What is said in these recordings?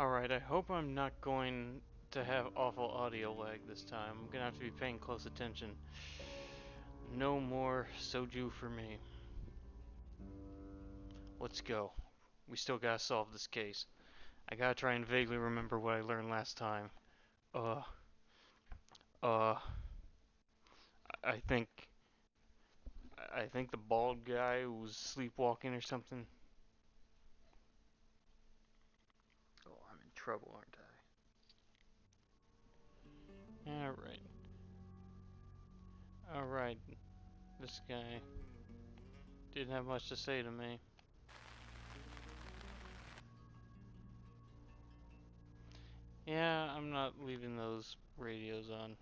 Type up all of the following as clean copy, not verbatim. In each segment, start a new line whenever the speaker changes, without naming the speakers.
Alright, I hope I'm not going to have awful audio lag this time. I'm gonna have to be paying close attention. No more soju for me. Let's go. We still gotta solve this case. I gotta try and vaguely remember what I learned last time. Uh, uh, I think, I think the bald guy was sleepwalking or something. Oh, I'm in trouble, aren't I? Alright. Alright. This guy didn't have much to say to me. Yeah, I'm not leaving those radios on.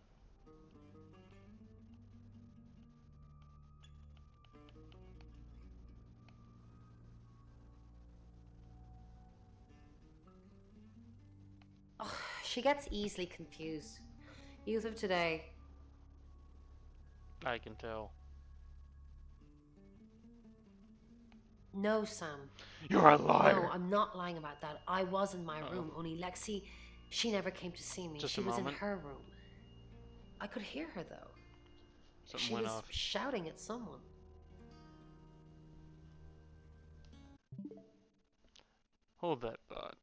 Oh, she gets easily confused. Youth of today.
I can tell.
No, Sam.
You're a
No,
liar!
I'm not lying about that. I was in my
Uh-oh.
room, only Lexi, she never came to see me.
Just a
She was in
moment.
her room. I could hear her, though.
Something
She
went
was
off.
shouting at someone.
Hold that thought.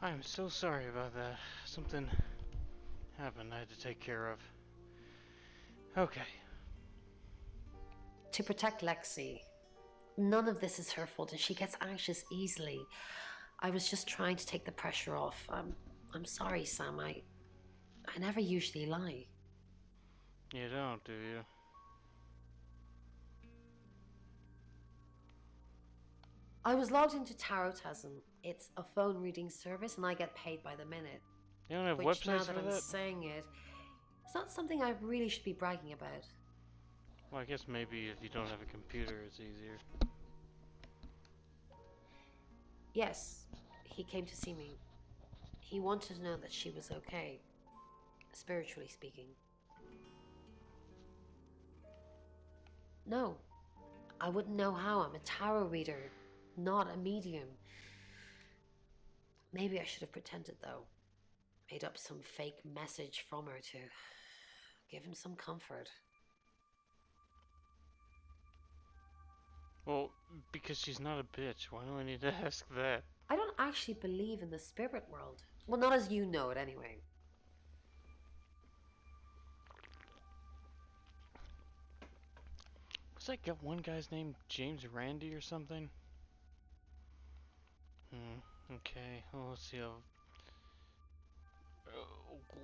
I am so sorry about that. Something happened I had to take care of. Okay.
To protect Lexi. None of this is her fault, and she gets anxious easily. I was just trying to take the pressure off. I'm sorry, Sam. I never usually lie.
You don't, do you?
I was logged into Tarotasm. It's a phone reading service and I get paid by the minute.
You don't have
Which, now
websites
that
for
I'm
that?
saying it, it's not something I really should be bragging about.
Well, I guess maybe if you don't have a computer, it's easier.
Yes, he came to see me. He wanted to know that she was okay, spiritually speaking. No, I wouldn't know how. I'm a tarot reader, not a medium. Maybe I should have pretended, though. Made up some fake message from her to give him some comfort.
Well, because she's not a bitch. Why do I need to ask that?
I don't actually believe in the spirit world. Well, not as you know it, anyway.
Was that one guy's name James Randi or something? Okay. Well,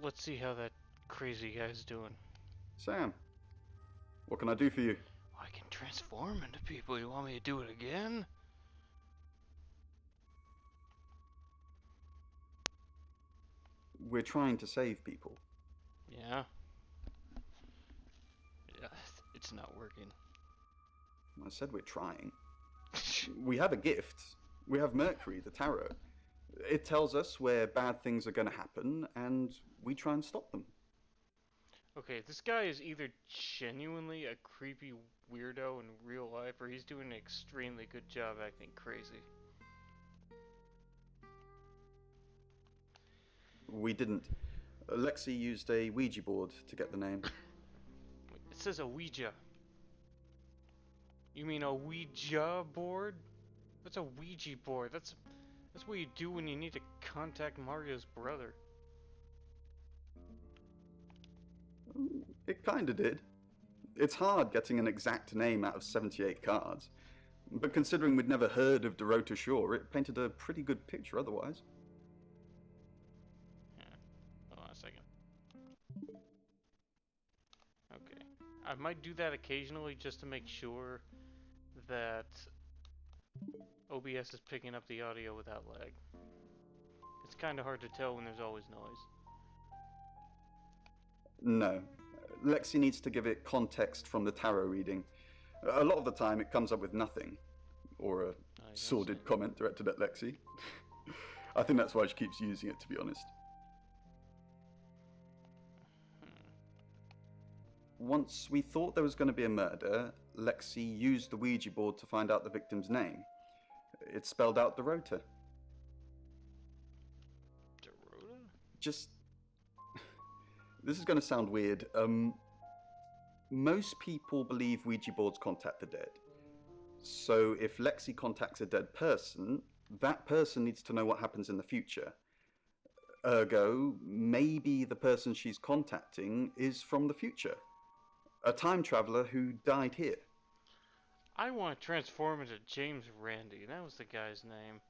let's see how that crazy guy's doing.
Sam, what can I do for you?
I can transform into people. You want me to do it again?
We're trying to save people.
Yeah. Yeah, it's not working.
I said we're trying. We have a gift. We have Mercury, the tarot. It tells us where bad things are going to happen, and we try and stop them.
Okay, this guy is either genuinely a creepy weirdo in real life, or he's doing an extremely good job acting crazy.
We didn't. Lexi used a Ouija board to get the name.
Wait, it says a Ouija. You mean a Ouija board? What's a Ouija board? That's what you do when you need to contact Mario's brother.
It kinda did. It's hard getting an exact name out of 78 cards. But considering we'd never heard of Dorota Shore, it painted a pretty good picture otherwise.
Yeah. Hold on a second. Okay. I might do that occasionally just to make sure that OBS is picking up the audio without lag. It's kind of hard to tell when there's always noise.
No. Lexi needs to give it context from the tarot reading. A lot of the time it comes up with nothing. Or a sordid comment directed at Lexi. I think that's why she keeps using it, to be honest. Once we thought there was going to be a murder, Lexi used the Ouija board to find out the victim's name. It spelled out Dorota.
Dorota?
Just... This is going to sound weird. Most people believe Ouija boards contact the dead. So if Lexi contacts a dead person, that person needs to know what happens in the future. Ergo, maybe the person she's contacting is from the future. A time traveler who died here.
I want to transform into James Randi. That was the guy's name.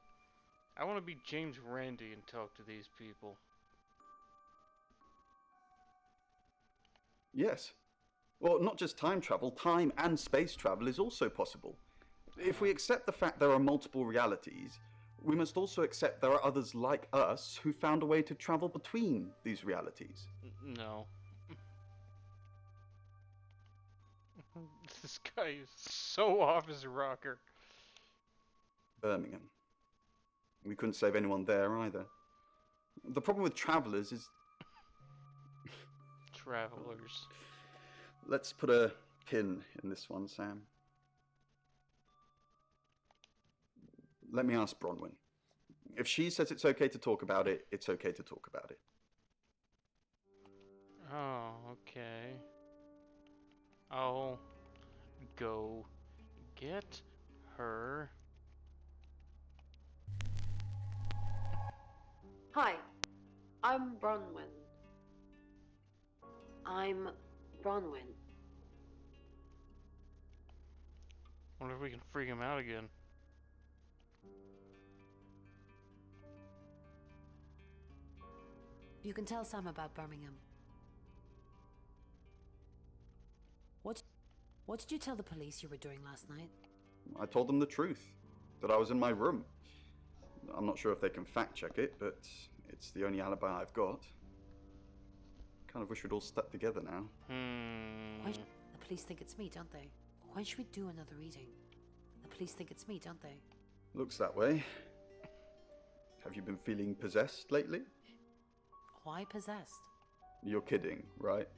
I want to be James Randi and talk to these people.
Yes. Well, not just time travel, time and space travel is also possible. If we accept the fact there are multiple realities, we must also accept there are others like us who found a way to travel between these realities.
No. This guy is so off his rocker.
Birmingham. We couldn't save anyone there either. The problem with travelers is...
Travelers.
Let's put a pin in this one, Sam. Let me ask Bronwyn. If she says it's okay to talk about it, it's okay to talk about it.
Oh, okay. I'll go get her.
Hi, I'm Bronwyn. I'm Bronwyn.
Wonder if we can freak him out again.
You can tell Sam about Birmingham. What did you tell the police you were doing last night?
I told them the truth, that I was in my room. I'm not sure if they can fact check it, but it's the only alibi I've got. Kind of wish we'd all stuck together now.
The police think it's me, don't they? Why should we do another reading? The police think it's me, don't they?
Looks that way. Have you been feeling possessed lately?
Why possessed?
You're kidding, right?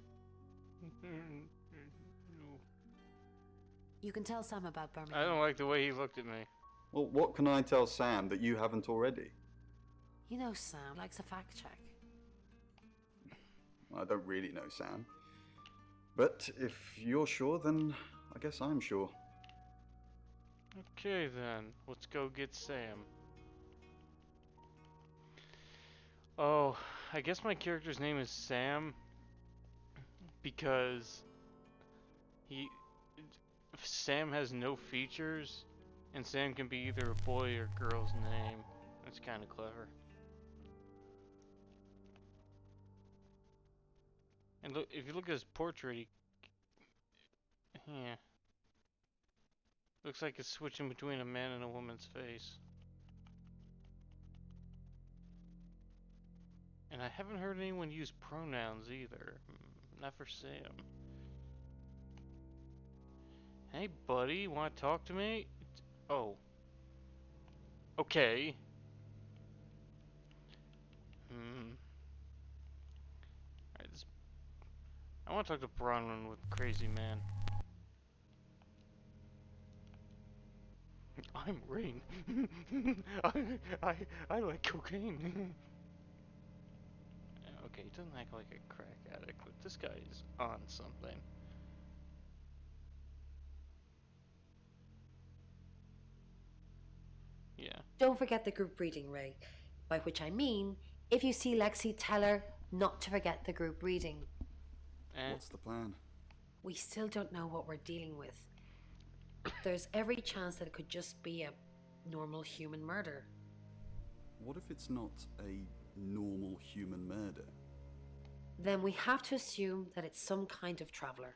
You can tell Sam about Birmingham.
I don't like the way he looked at me.
Well, what can I tell Sam that you haven't already?
You know Sam likes a fact check.
I don't really know Sam. But if you're sure, then I guess I'm sure.
Okay then, let's go get Sam. Oh, I guess my character's name is Sam because Sam has no features, and Sam can be either a boy or girl's name. That's kind of clever. And look, if you look at his portrait, yeah, looks like it's switching between a man and a woman's face. And I haven't heard anyone use pronouns either. Not for Sam. Hey, buddy, want to talk to me? Oh. Okay. Alright, I want to talk to Bronwyn with Crazy Man. I'm Rain. I like cocaine. Okay, he doesn't act like a crack addict, but this guy is on something. Yeah.
Don't forget the group reading, Ray. By which I mean, if you see Lexi, tell her not to forget the group reading.
What's the plan?
We still don't know what we're dealing with. There's every chance that it could just be a normal human murder.
What if it's not a normal human murder?
Then we have to assume that it's some kind of traveler.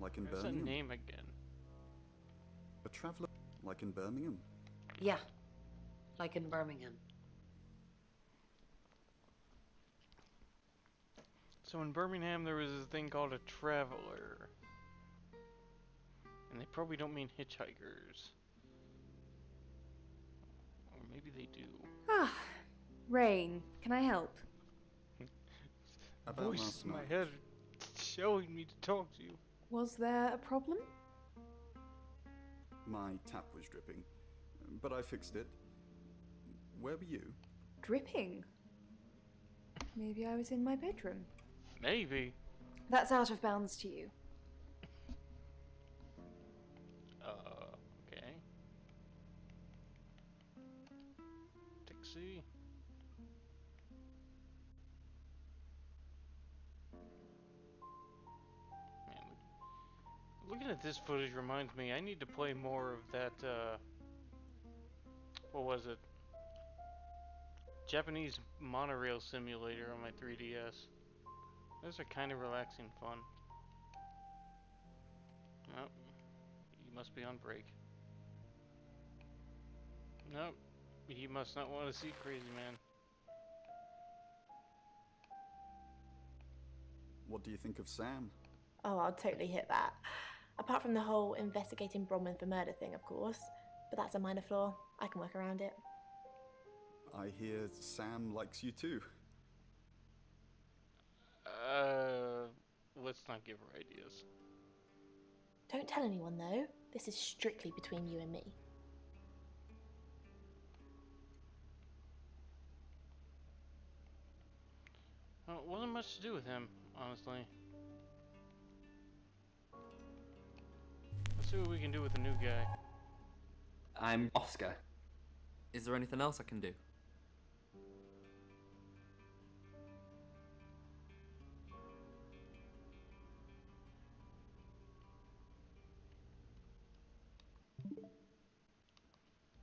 Like in
What's that
Birmingham?
name again?
A traveller? Like in Birmingham?
Yeah, like in Birmingham.
So in Birmingham there was this thing called a traveler. And they probably don't mean hitchhikers. Or maybe they do.
Ah, Rain, can I help?
About
Voice
last
in my
night.
head showing me to talk to you.
Was there a problem?
My tap was dripping, but I fixed it. Where were you?
Dripping? Maybe I was in my bedroom.
Maybe.
That's out of bounds to you.
Okay. Dixie. Man, looking at this footage reminds me I need to play more of that, what was it? Japanese monorail simulator on my 3DS. Those are kind of relaxing fun. Nope. You must be on break. Nope. You must not want to see Crazy Man.
What do you think of Sam?
Oh, I'll totally hit that. Apart from the whole investigating Bronwyn for murder thing, of course. But that's a minor flaw. I can work around it.
I hear Sam likes you too.
Let's not give her ideas.
Don't tell anyone, though. This is strictly between you and me.
Well, it wasn't much to do with him, honestly. Let's see what we can do with the new guy.
I'm Oscar. Is there anything else I can do?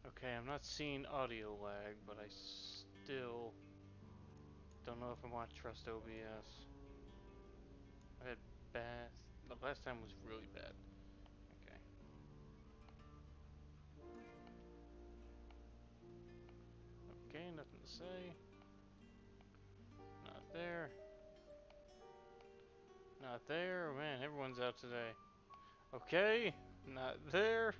Okay, I'm not seeing audio lag, but I still don't know if I want to trust OBS. I had bad. The last time was really bad. Okay. Okay, nothing to say. Not there. Not there. Man, everyone's out today. Okay, not there.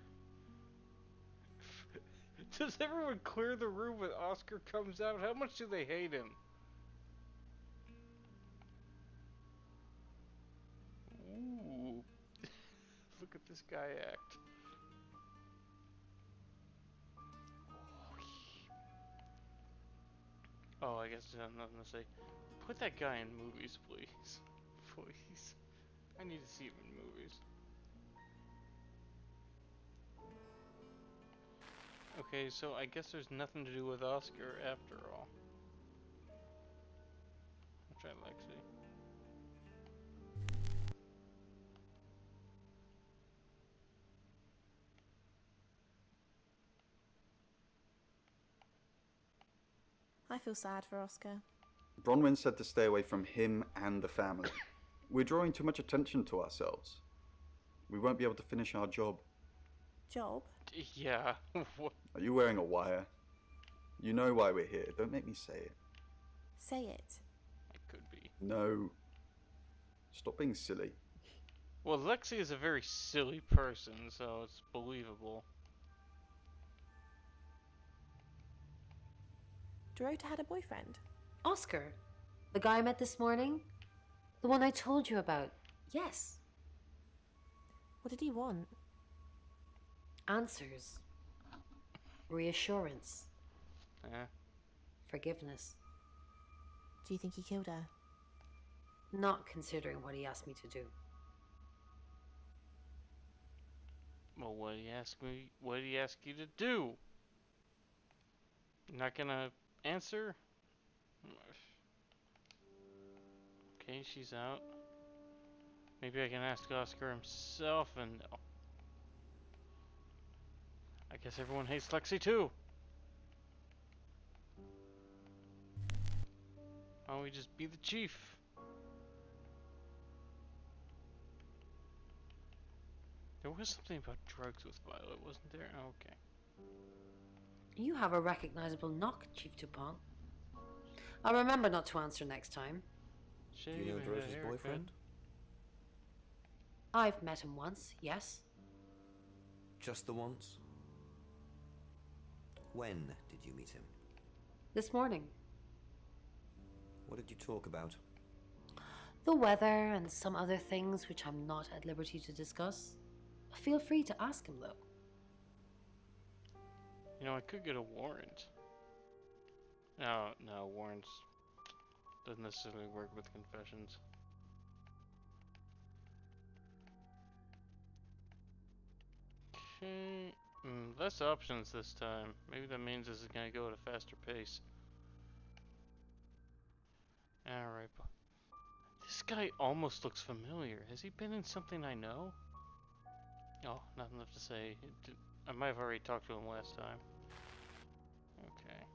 Does everyone clear the room when Oscar comes out? How much do they hate him? Ooh. Look at this guy act. Oh, I guess I have nothing to say. Put that guy in movies, please. Please. I need to see him in movies. Okay, so I guess there's nothing to do with Oscar after all. I'll try Lexi.
I feel sad for Oscar.
Bronwyn said to stay away from him and the family. We're drawing too much attention to ourselves. We won't be able to finish our job.
Job?
Yeah. What?
Are you wearing a wire? You know why we're here. Don't make me say it.
Say it.
It could be.
No. Stop being silly.
Well, Lexi is a very silly person, so it's believable.
Dorota had a boyfriend.
Oscar, the guy I met this morning? The one I told you about. Yes.
What did he want?
Answers. Reassurance.
Eh?
Forgiveness.
Do you think he killed her?
Not considering what he asked me to do.
Well, what did he ask me? What did he ask you to do? You're not gonna answer? Okay, she's out. Maybe I can ask Oscar himself and no. I guess everyone hates Lexi too. Why don't we just be the chief? There was something about drugs with Violet, wasn't there? Oh, okay.
You have a recognizable knock, Chief Dupont. I'll remember not to answer next time.
Do you know Dorota's boyfriend?
I've met him once, yes.
Just the once? When did you meet him?
This morning.
What did you talk about?
The weather and some other things which I'm not at liberty to discuss. Feel free to ask him, though.
You know, I could get a warrant. No, warrants doesn't necessarily work with confessions. Okay, less options this time. Maybe that means this is gonna go at a faster pace. Alright, this guy almost looks familiar. Has he been in something I know? Oh, nothing left to say. I might have already talked to him last time. Okay.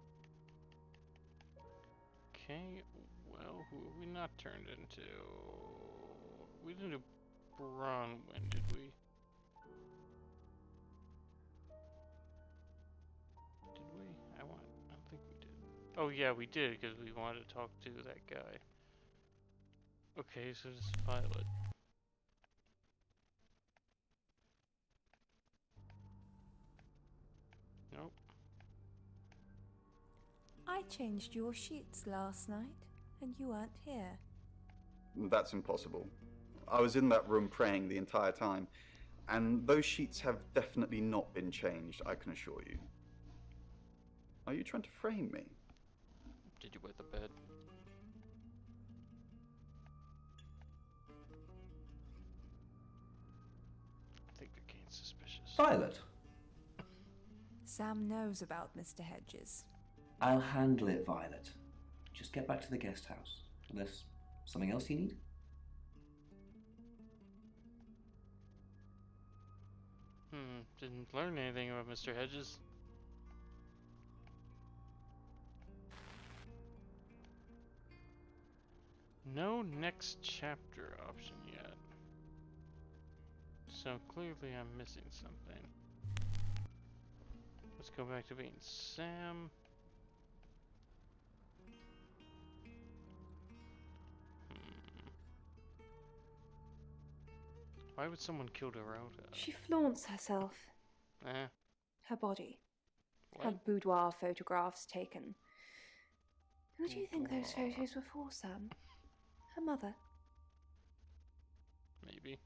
Okay, well, who have we not turned into? We didn't do Bronwyn, did we? Did we? I don't think we did. Oh yeah, we did, because we wanted to talk to that guy. Okay, so this is Violet. Nope.
I changed your sheets last night, and you weren't here.
That's impossible. I was in that room praying the entire time, and those sheets have definitely not been changed, I can assure you. Are you trying to frame me?
Did you wet the bed? I think they're getting suspicious.
Violet,
Sam knows about Mr. Hedges.
I'll handle it, Violet. Just get back to the guest house. Unless something else you need?
Didn't learn anything about Mr. Hedges. No next chapter option yet. So clearly I'm missing something. Let's go back to being Sam. Why would someone kill Dorota?
She flaunts herself,
Eh?
her body, her
What?
boudoir photographs taken. Who do you think those
Boudoir.
photos were for, Sam? Her mother?
Maybe.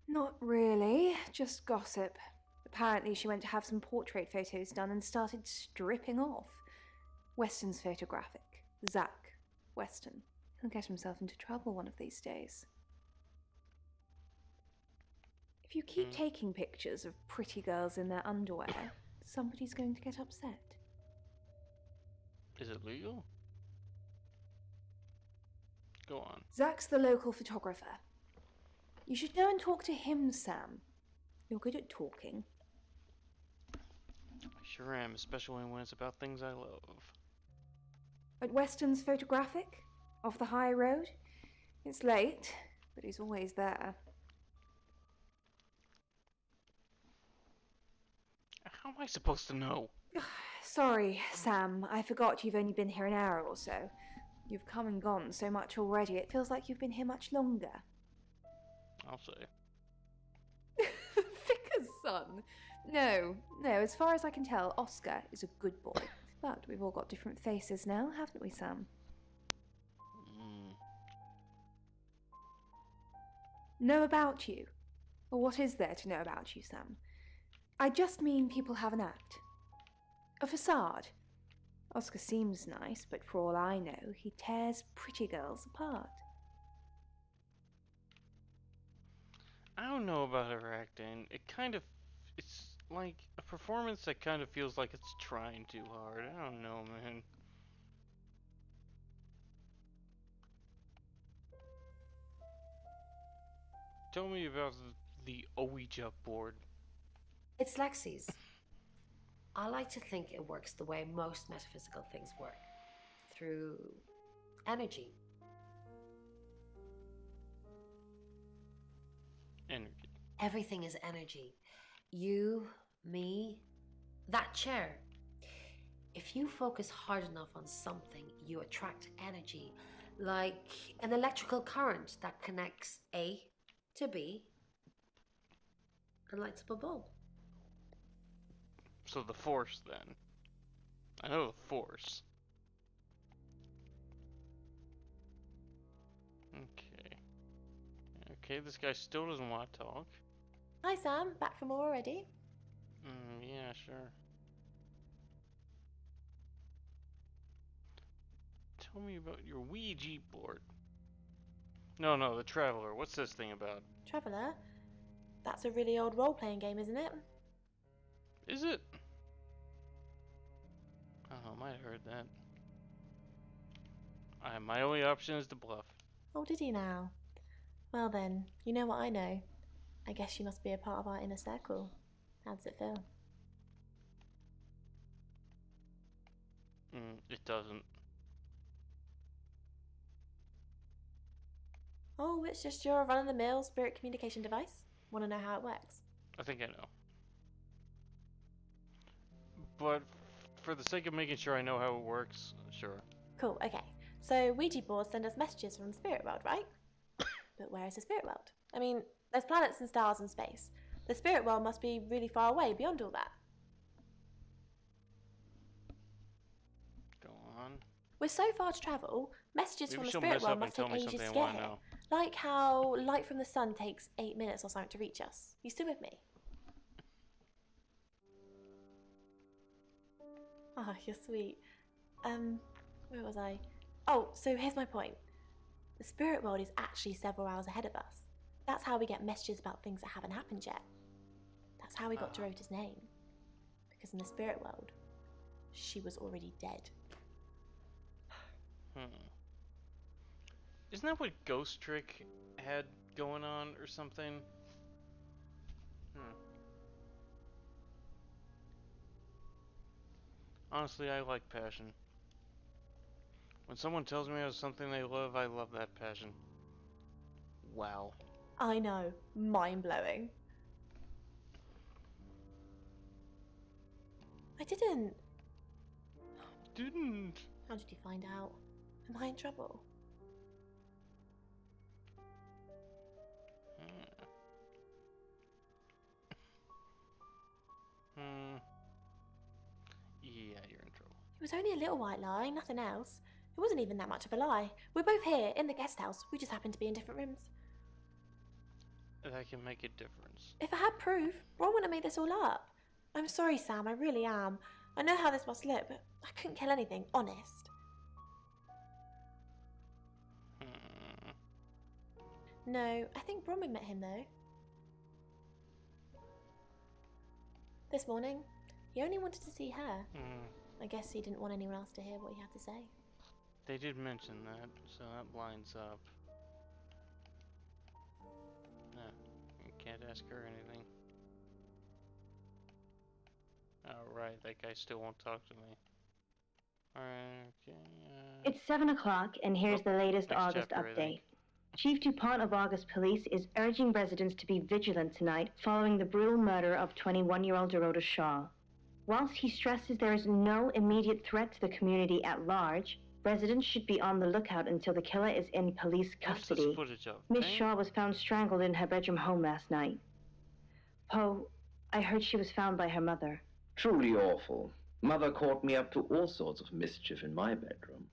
Not really, just gossip. Apparently, she went to have some portrait photos done and started stripping off. Weston's photographic. Zach Weston. He'll get himself into trouble one of these days. If you keep taking pictures of pretty girls in their underwear, somebody's going to get upset.
Is it legal? Go on.
Zach's the local photographer. You should go and talk to him, Sam. You're good at talking.
I sure am, especially when it's about things I love.
At Weston's photographic? Off the high road? It's late, but he's always there.
How am I supposed to know?
Sorry, Sam. I forgot you've only been here an hour or so. You've come and gone so much already, it feels like you've been here much longer.
I'll say.
Vicar's son? No, as far as I can tell, Oscar is a good boy. But we've all got different faces now, haven't we, Sam? Know about you? Or what is there to know about you, Sam? I just mean people have an act. A facade. Oscar seems nice, but for all I know, he tears pretty girls apart.
I don't know about her acting. It's like a performance that kind of feels like it's trying too hard. I don't know, man. Tell me about the Ouija board.
It's Lexi's. I like to think it works the way most metaphysical things work, through energy.
Energy.
Everything is energy. You, me, that chair. If you focus hard enough on something, you attract energy, like an electrical current that connects A to B and lights up a bulb.
So the Force, then. I know the Force. Okay. Okay, this guy still doesn't want to talk.
Hi, Sam. Back for more already?
Yeah, sure. Tell me about your Ouija board. No, the Traveler. What's this thing about?
Traveller? That's a really old role-playing game, isn't it?
Is it? Oh, I might have heard that. My only option is to bluff.
Oh, did he now? Well then, you know what I know. I guess you must be a part of our inner circle. How does it feel?
It doesn't.
Oh, it's just your run-of-the-mill spirit communication device? Want to know how it works?
I think I know. But for the sake of making sure I know how it works, sure.
Cool, okay. So Ouija boards send us messages from the spirit world, right? But where is the spirit world? I mean, there's planets and stars and space. The spirit world must be really far away beyond all that.
Go on.
With so far to travel, messages
Maybe
from the
she'll
spirit
mess
world
up and
must
tell
take
me
ages
something
to
I
get
want to
here.
know.
Like how light from the sun takes 8 minutes or something to reach us. You still with me? Oh, you're sweet. Where was I? Oh, so here's my point. The spirit world is actually several hours ahead of us. That's how we get messages about things that haven't happened yet. That's how we got Dorota's name. Because in the spirit world, she was already dead.
Isn't that what Ghost Trick had going on or something? Honestly, I like passion. When someone tells me of something they love, I love that passion. Wow.
I know. Mind-blowing. I didn't.
Didn't.
How did you find out? Am I in trouble?
Hmm. Yeah, you're in trouble.
It was only a little white lie, nothing else. It wasn't even that much of a lie. We're both here, in the guest house. We just happened to be in different rooms.
That can make a difference.
If I had proof, Ron wouldn't have made this all up. I'm sorry, Sam, I really am. I know how this must look, but I couldn't kill anything, honest.
Hmm.
No, I think Bronwyn met him, though. This morning, he only wanted to see her. I guess he didn't want anyone else to hear what he had to say.
They did mention that, so that lines up. No, you can't ask her anything. Alright, that guy still won't talk to me. Alright, okay,
It's 7 o'clock, and here's the latest
next
August
chapter, I think.
update. Chief DuPont of August Police is urging residents to be vigilant tonight following the brutal murder of 21-year-old Dorota Shaw. Whilst he stresses there is no immediate threat to the community at large, residents should be on the lookout until the killer is in police
What's this
custody.
footage of?
Miss
Pain?
Shaw was found strangled in her bedroom home last night. Poe, I heard she was found by her mother.
Truly awful. Mother caught me up to all sorts of mischief in my bedroom.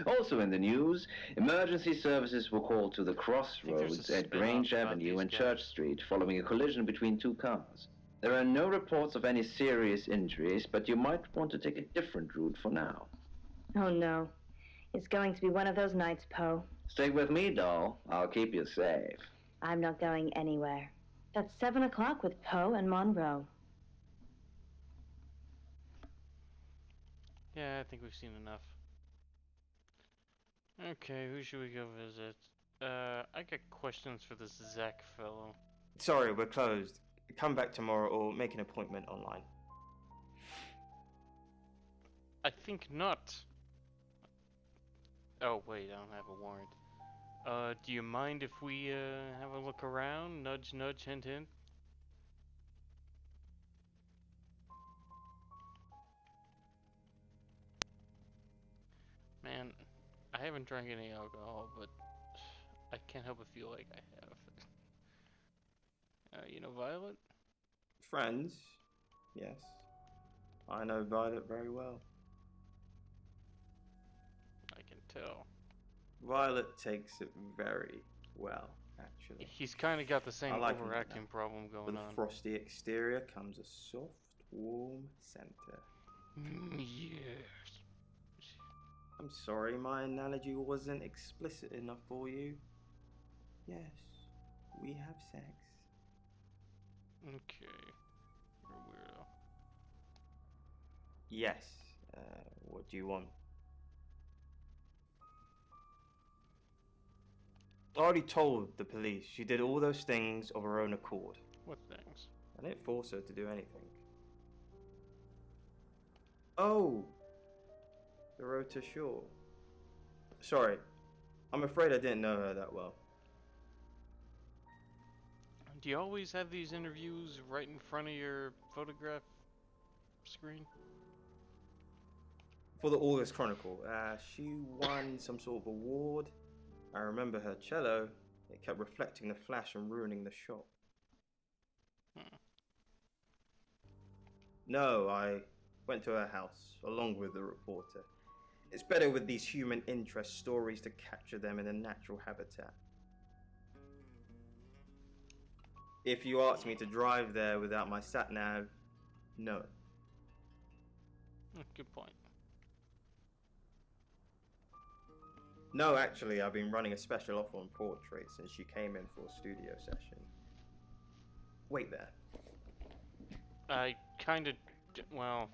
Also in the news, emergency services were called to the crossroads
a
at Grange
spin-off about
Avenue
these
and
guys.
Church Street following a collision between two cars. There are no reports of any serious injuries, but you might want to take a different route for now.
Oh no. It's going to be one of those nights, Poe.
Stick with me, doll. I'll keep you safe.
I'm not going anywhere. That's 7 o'clock with Poe and Monroe.
Yeah, I think we've seen enough. Okay, who should we go visit? I got questions for this Zach fellow.
Sorry, we're closed. Come back tomorrow or make an appointment online.
I think not. Oh, wait, I don't have a warrant. Do you mind if we, have a look around? Nudge, nudge, hint, hint. Man, I haven't drank any alcohol, but I can't help but feel like I have. You know Violet?
Friends? Yes. I know Violet very well.
I can tell.
Violet takes it very well, actually.
He's kind of got the same
I like him like
overacting
that.
problem
With
going
a
on.
frosty exterior comes a soft, warm center.
Yes.
I'm sorry my analogy wasn't explicit enough for you. Yes, we have sex.
Okay. You're a weirdo.
Yes. What do you want? I already told the police she did all those things of her own accord.
What things?
I didn't force her to do anything. Oh! Dorota Shaw. Sorry. I'm afraid I didn't know her that well.
Do you always have these interviews right in front of your photograph screen?
For the August Chronicle, she won some sort of award. I remember her cello. It kept reflecting the flash and ruining the shot. No, I went to her house, along with the reporter. It's better with these human interest stories to capture them in a natural habitat. If you asked me to drive there without my sat-nav, no.
Good point.
No, actually, I've been running a special offer on portraits since she came in for a studio session. Wait there.
I kinda, well,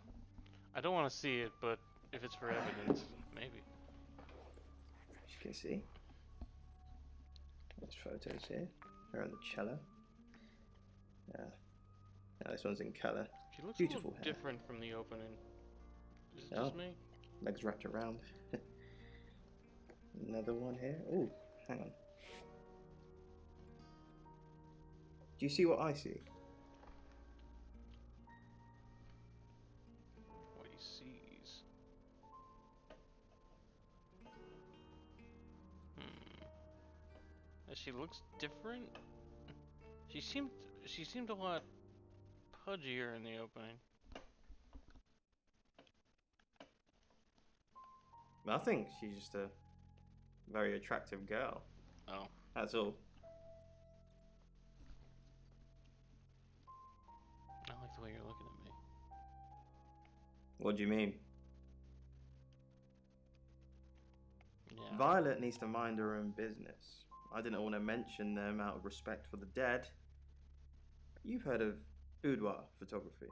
I don't want to see it, but if it's for evidence, maybe.
As you can see, there's photos here. Her on the cello. Now this one's in colour.
She looks
Beautiful
a little
hair.
different from the opening. Is it
Oh.
just me?
Legs wrapped around. Another one here. Oh, hang on. Do you see what I see?
What he sees. She looks different. She seemed a lot pudgier in the opening.
I think she's just a very attractive girl.
Oh.
That's all.
I like the way you're looking at me.
What do you mean?
Yeah.
Violet needs to mind her own business. I didn't want to mention them out of respect for the dead. You've heard of boudoir photography?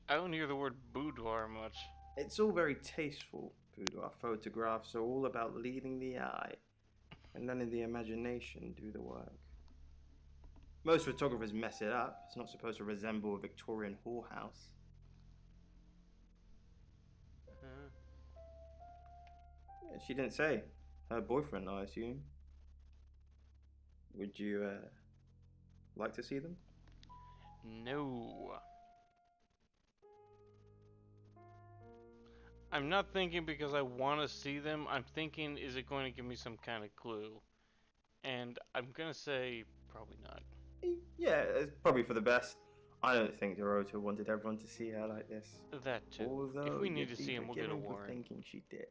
I don't hear the word boudoir much.
It's all very tasteful. Boudoir photographs are all about leading the eye and letting the imagination do the work. Most photographers mess it up. It's not supposed to resemble a Victorian whorehouse. Yeah, she didn't say. Her boyfriend, I assume. Would you like to see them?
No. I'm not thinking because I want to see them. I'm thinking, is it going to give me some kind of clue? And I'm going to say, probably not.
Yeah, it's probably for the best. I don't think Dorota wanted everyone to see her like this.
That too.
Although
If we need
you'd
to
be
see him, we'll get a
forgiven for
warrant.
thinking she did.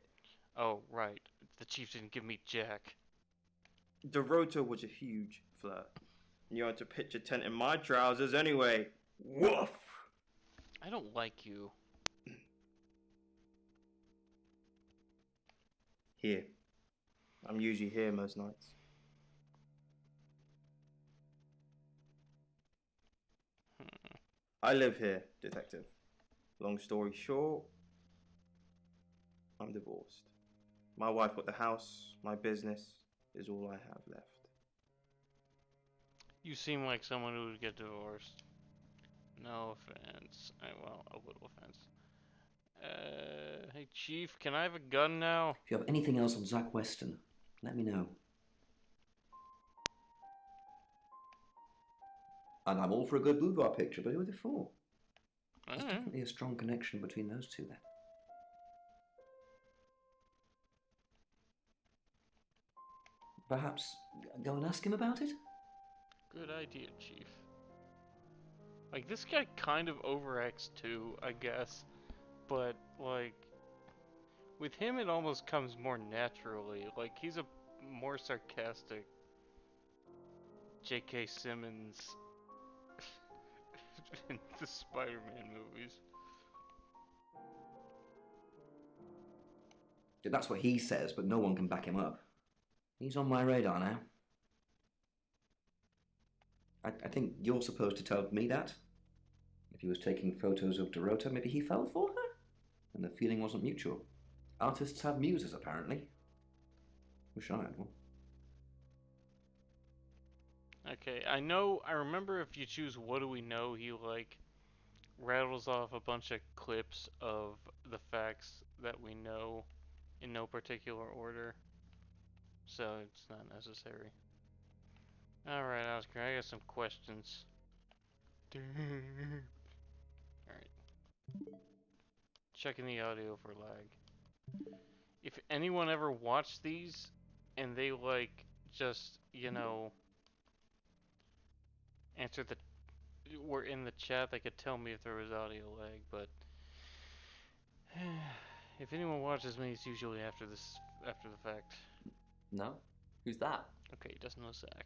Oh, right. The chief didn't give me Jack.
Dorota was a huge flirt. You had to pitch a tent in my trousers anyway. Woof!
I don't like you.
Here. I'm usually here most nights. I live here, detective. Long story short, I'm divorced. My wife got the house. My business is all I have left.
You seem like someone who would get divorced. No offense. Well, a little offense. Hey Chief, can I have a gun now?
If you have anything else on Zach Weston, let me know. And I'm all for a good boudoir picture, but who are they for? There's definitely a strong connection between those two then. Perhaps go and ask him about it?
Good idea, Chief. Like, this guy kind of overacts too, I guess. But, like, with him it almost comes more naturally. Like, he's a more sarcastic J.K. Simmons in the Spider-Man movies.
That's what he says, but no one can back him up. He's on my radar now. I think you're supposed to tell me that. If he was taking photos of Dorota, maybe he fell for her? And the feeling wasn't mutual. Artists have muses, apparently. Wish I had one.
Okay, I remember if you choose What Do We Know, he, like, rattles off a bunch of clips of the facts that we know in no particular order. So it's not necessary. Alright, Oscar, I got some questions. Alright. Checking the audio for lag. If anyone ever watched these and they, like, just, you know, were in the chat, they could tell me if there was audio lag, but if anyone watches me, it's usually after the fact.
No? Who's that?
Okay, he doesn't know Zach.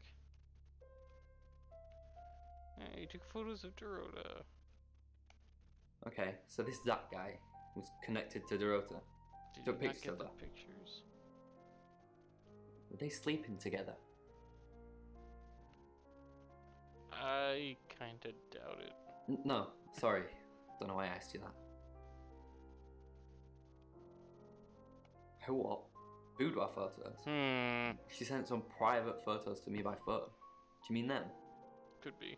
Hey, he took photos of Dorota.
Okay, so this Zach guy was connected to Dorota.
Did
Took
you not
pictures
get
of
the
her.
pictures?
Were they sleeping together?
I kinda doubt it.
No, sorry. Don't know why I asked you that. Who what? Boudoir photos? She sent some private photos to me by phone. Do you mean them?
Could be.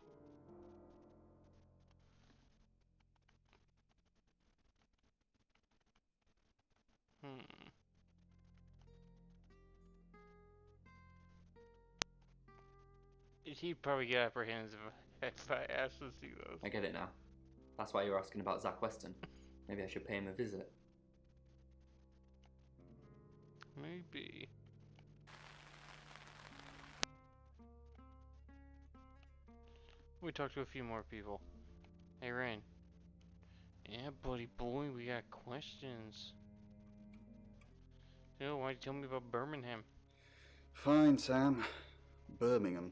He'd probably get apprehensive if I asked to see those.
I get it now. That's why you're asking about Zach Weston. Maybe I should pay him a visit.
Maybe. We talked to a few more people. Hey, Rain. Yeah, buddy boy, we got questions. So, why'd you tell me about Birmingham?
Fine, Sam. Birmingham.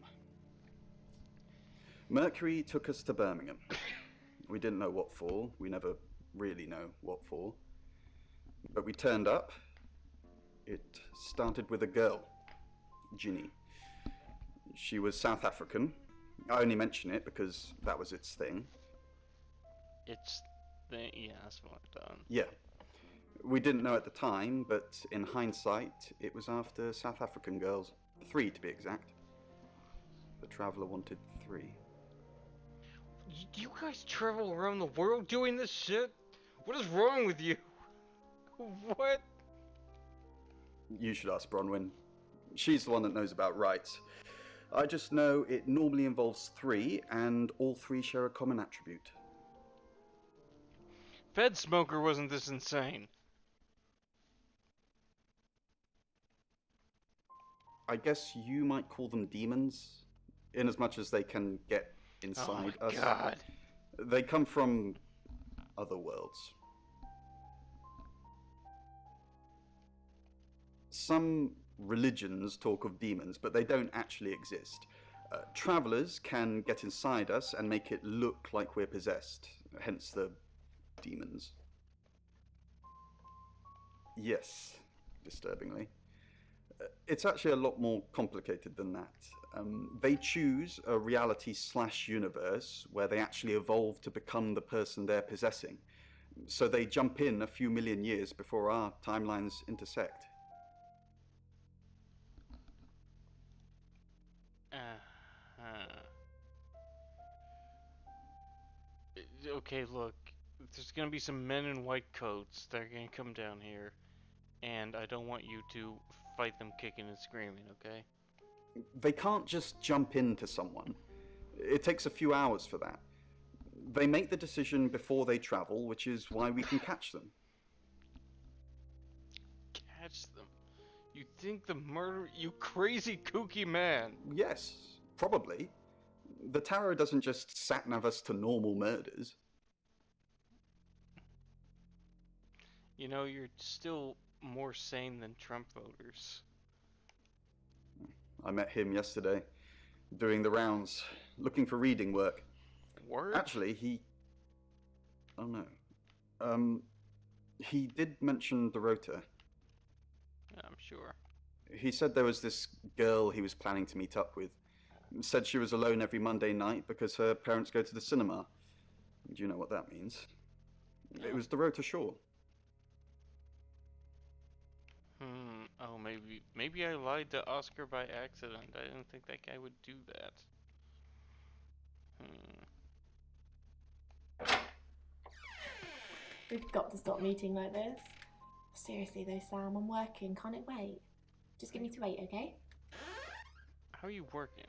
Mercury took us to Birmingham. We didn't know what for. We never really know what for. But we turned up. It started with a girl, Ginny. She was South African. I only mention it because that was its thing.
Yeah, that's what I've done.
Yeah. We didn't know at the time, but in hindsight, it was after South African girls. 3 to be exact. The Traveller wanted 3.
You guys travel around the world doing this shit? What is wrong with you? What?
You should ask Bronwyn. She's the one that knows about rights. I just know it normally involves 3, and all 3 share a common attribute.
Fed Smoker wasn't this insane.
I guess you might call them demons, in as much as they can get inside us.
God.
They come from other worlds. Some religions talk of demons, but they don't actually exist. Travelers can get inside us and make it look like we're possessed, hence the demons. Yes, disturbingly. It's actually a lot more complicated than that. They choose a reality/universe where they actually evolve to become the person they're possessing. So they jump in a few million years before our timelines intersect.
Okay, look. There's gonna be some men in white coats that are gonna come down here, and I don't want you to fight them kicking and screaming, okay?
They can't just jump into someone. It takes a few hours for that. They make the decision before they travel, which is why we can catch them.
Catch them? You think the murder... You crazy kooky man!
Yes, probably. The tarot doesn't just sat-nav us to normal murders.
You know, you're still more sane than Trump voters.
I met him yesterday, doing the rounds, looking for reading work.
Work?
Actually, he... Oh no. He did mention Dorota.
I'm sure.
He said there was this girl he was planning to meet up with. Said she was alone every Monday night because her parents go to the cinema. Do you know what that means?
No.
It was Dorota Shaw.
Oh, maybe I lied to Oscar by accident. I didn't think that guy would do that.
We've got to stop meeting like this. Seriously though, Sam, I'm working. Can't it wait? Just get me to 8, okay?
How are you working?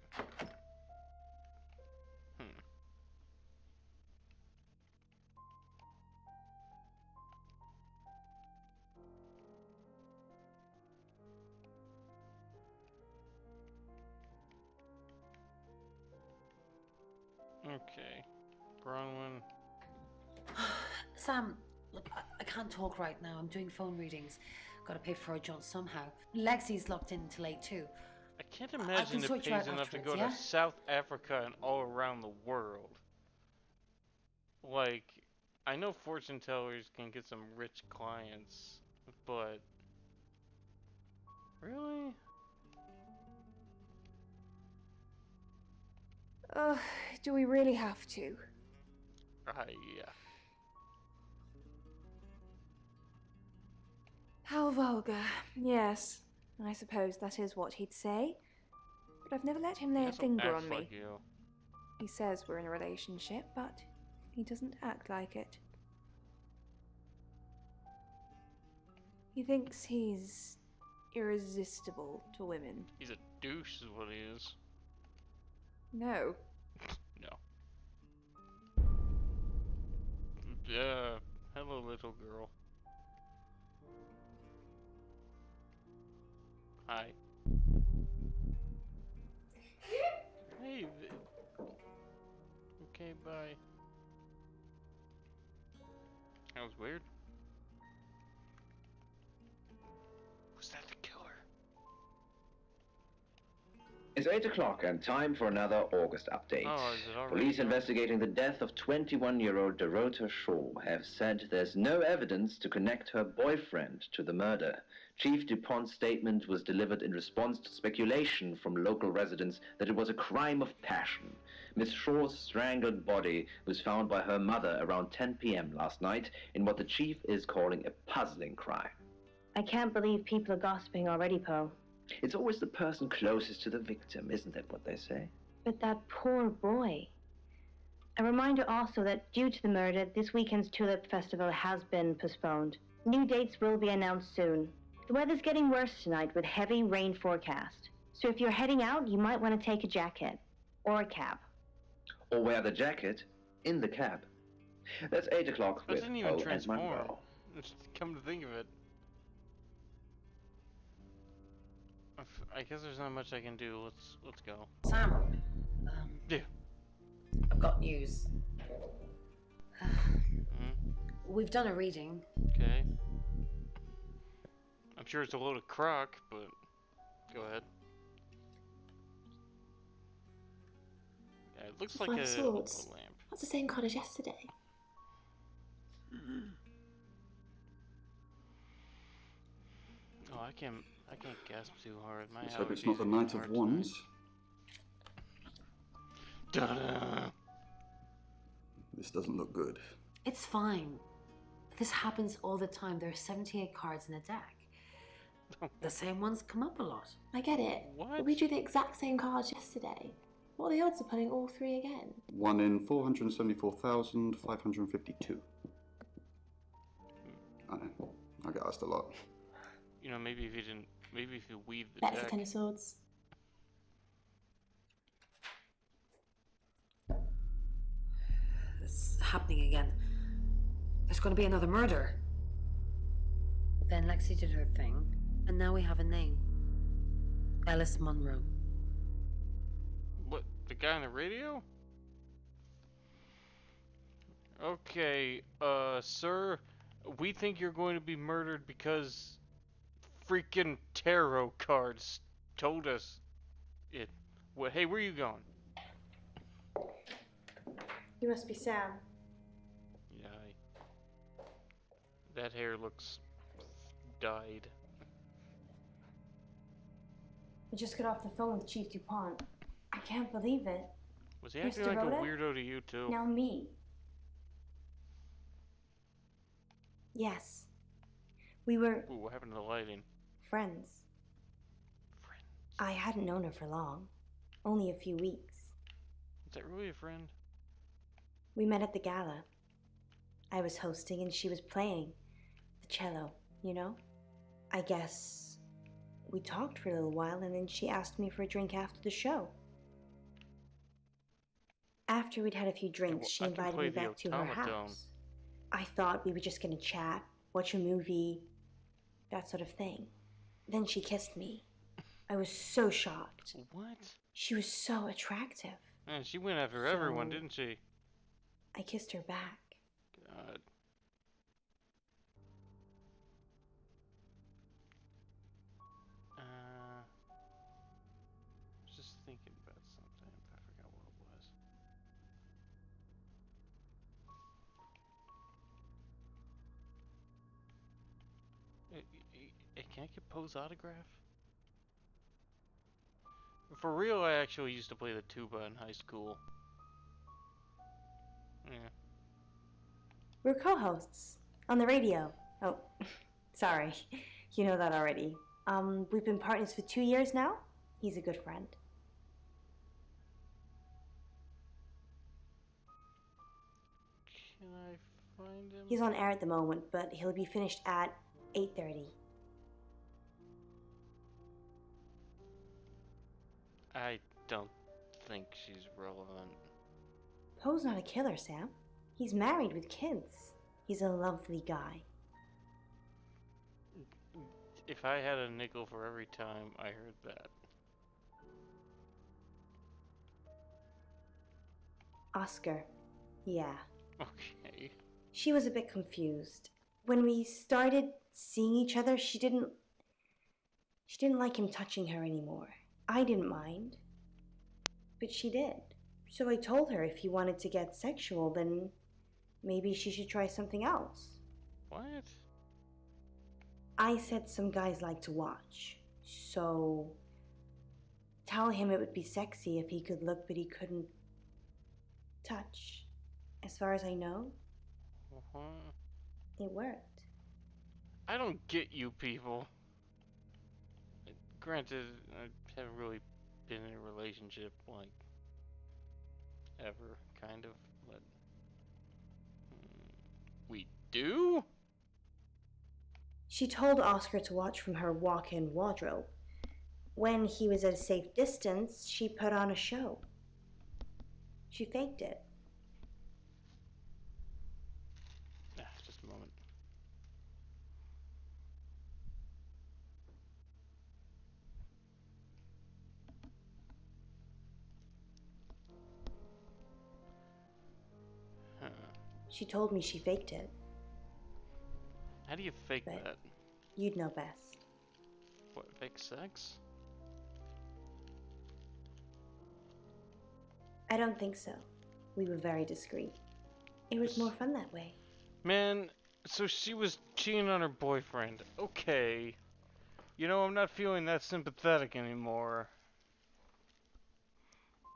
Okay. Bronwyn.
Sam, look, I can't talk right now. I'm doing phone readings. Gotta pay for a job somehow. Lexi's locked in till 8 too.
I can't imagine it
sort you out
pays enough to
afterwards,
go
yeah?
to South Africa and all around the world. Like, I know fortune tellers can get some rich clients, but... Really?
Do we really have to?
Yeah.
How vulgar. Yes, I suppose that is what he'd say. But I've never let him lay a finger on me.
Like you.
He says we're in a relationship, but he doesn't act like it. He thinks he's irresistible to women.
He's a douche is what he is.
No.
No. Hello little girl. Hi. Hey, Okay, bye. That was weird. Was that the killer?
It's 8 o'clock and time for another August update.
Oh, is it already
Police
done?
investigating the death of 21-year-old Dorota Shaw have said there's no evidence to connect her boyfriend to the murder. Chief DuPont's statement was delivered in response to speculation from local residents that it was a crime of passion. Miss Shaw's strangled body was found by her mother around 10 p.m. last night in what the chief is calling a puzzling crime.
I can't believe people are gossiping already, Poe.
It's always the person closest to the victim, isn't that what they say?
But that poor boy. A reminder also that due to the murder, this weekend's Tulip Festival has been postponed. New dates will be announced soon. The weather's getting worse tonight with heavy rain forecast. So if you're heading out, you might want to take a jacket. Or a cab.
Or wear the jacket in the cab. That's 8 o'clock
That
with
didn't even
Poe and
transform.
Monroe.
Come to think of it. I guess there's not much I can do. Let's go.
Sam.
Yeah.
I've got news.
Mm-hmm.
We've done a reading.
Okay. I'm sure it's a load of crock, but go ahead. Yeah, it looks like
Five
a
swords.
lamp.
That's the same card as yesterday.
Oh, I can't gasp too hard. My
Let's hope it's
allergies
not the
are
Knight
hard
of Wands.
tonight. Da-da.
This doesn't look good.
It's fine. This happens all the time. There are 78 cards in a deck. The same ones come up a lot.
I get it.
What?
But we drew the exact same cards yesterday. What are the odds of pulling all three again?
1 in 474,552. I know. I get asked a lot.
You know, maybe if you weave the
Bet for
deck.
10 of swords.
It's happening again. There's going to be another murder. Then Lexi did her thing, and now we have a name. Ellis Monroe.
What? The guy on the radio? Okay, sir, we think you're going to be murdered because freaking tarot cards told us it. What? Hey, where you going?
You must be Sam.
Yeah, that hair looks dyed.
I just got off the phone with Chief DuPont. I can't believe it.
Was he
Chris
acting like a
Dorota?
weirdo to you too?
Now me.
Yes.
We were
Ooh, what happened to the lighting?
Friends. I hadn't known her for long. Only a few weeks.
Is that really a friend?
We met at the gala. I was hosting and she was playing the cello, you know? I guess we talked for a little while and then she asked me for a drink after the show. After we'd had a few drinks, she
I can
invited
play
me
the
back to her
automaton.
house. I thought we were just gonna chat, watch a movie, that sort of thing. Then she kissed me. I was so shocked.
What?
She was so attractive.
Man, she went after everyone,
So-
didn't she?
I kissed her back.
God. I was just thinking about something, but I forgot what it was. Can I get Poe's autograph? For real, I actually used to play the tuba in high school. Yeah.
We're co-hosts on the radio. Oh, sorry. You know that already. We've been partners for 2 years now. He's a good friend.
Can I find him?
He's on air at the moment, but he'll be finished at 8:30.
I don't think she's relevant.
Poe's not a killer, Sam. He's married with kids. He's a lovely guy.
If I had a nickel for every time I heard that.
Oscar.
Yeah.
Okay.
She was a bit confused. When we started seeing each other, she didn't like him touching her anymore. I didn't mind, but she did. So I told her if he wanted to get sexual, then maybe she should try something else.
What?
I said some guys like to watch, so tell him it would be sexy if he could look but he couldn't touch. As far as I know, it worked.
I don't get you people. Granted, I haven't really been in a relationship, like, ever, kind of, but... We do?
She told Oscar to watch from her walk-in wardrobe. When he was at a safe distance, she put on a show. She faked it.
Just a moment. Huh.
She told me she faked it.
How do you fake
But
that?
you'd know best.
What, fake sex?
I don't think so. We were very discreet. It was more fun that way.
Man, so she was cheating on her boyfriend. Okay. You know, I'm not feeling that sympathetic anymore.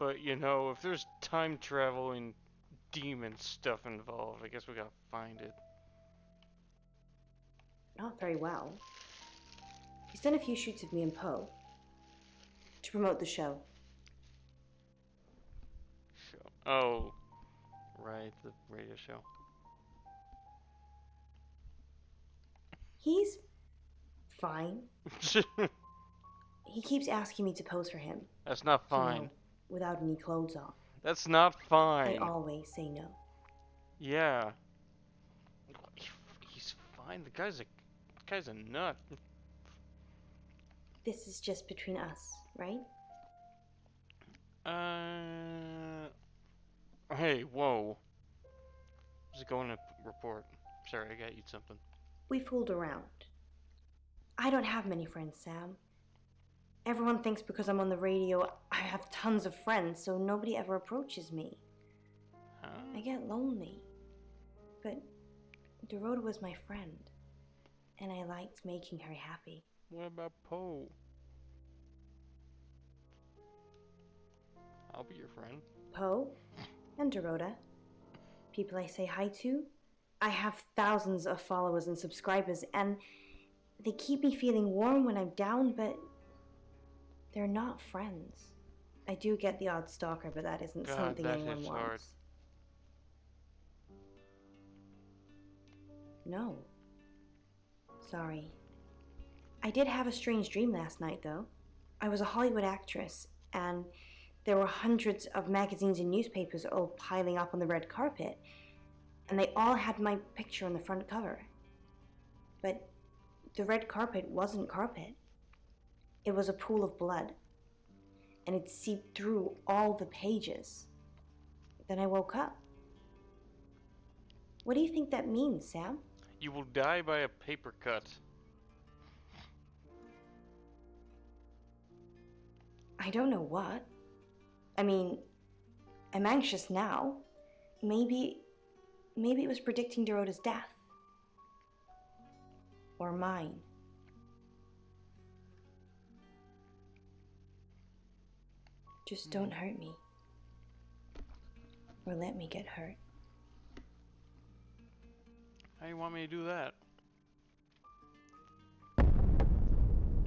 But, you know, if there's time traveling demon stuff involved, I guess we gotta find it.
Not very well. He's done a few shoots of me and Poe to promote the show.
Oh, right, the radio show.
He's fine. He keeps asking me to pose for him.
That's not fine.
You know, without any clothes on.
That's not fine.
I always say no.
Yeah. He's fine. The guy's a nut.
This is just between us, right?
Hey, whoa. Just going to report. Sorry, I gotta eat something.
We fooled around. I don't have many friends, Sam. Everyone thinks because I'm on the radio, I have tons of friends, so nobody ever approaches me.
Huh?
I get lonely. But Dorota was my friend, and I liked making her happy.
What about Poe? I'll be your friend.
Poe and Dorota, people I say hi to. I have thousands of followers and subscribers, and they keep me feeling warm when I'm down, but they're not friends. I do get the odd stalker, but that isn't something anyone wants.
Hard.
No. Sorry. I did have a strange dream last night, though. I was a Hollywood actress, and there were hundreds of magazines and newspapers all piling up on the red carpet, and they all had my picture on the front cover. But the red carpet wasn't carpet. It was a pool of blood, and it seeped through all the pages. Then I woke up. What do you think that means, Sam?
You will die by a paper cut.
I don't know what. I mean, I'm anxious now. Maybe it was predicting Dorota's death. Or mine. Just don't hurt me. Or let me get hurt.
How do you want me to do that?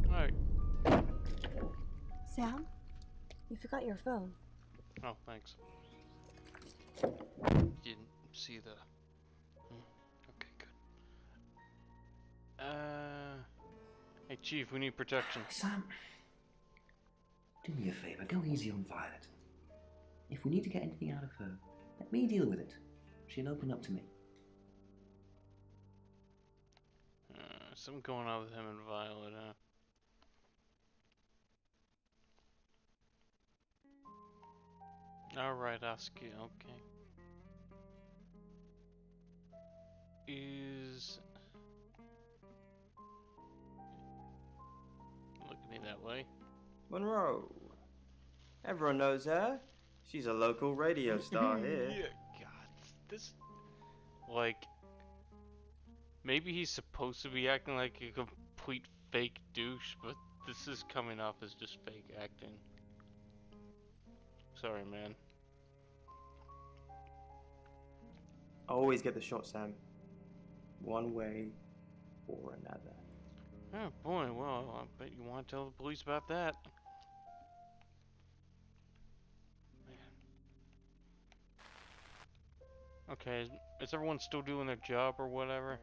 Alright.
Sam? You forgot your phone.
Oh, thanks. Didn't see the... Okay, good. Hey, Chief, we need protection.
Sam, do me a favor, go easy on Violet. If we need to get anything out of her, let me deal with it. She'll open up to me.
Something going on with him and Violet, huh? Alright, Oski, okay. is... Look at me that way.
Monroe. Everyone knows her. She's a local radio star here.
Yeah, God, this... Like... Maybe he's supposed to be acting like a complete fake douche, but this is coming off as just fake acting. Sorry, man.
Always get the shot, Sam. One way or another.
Oh boy, well, I bet you want to tell the police about that. Okay, is everyone still doing their job or whatever?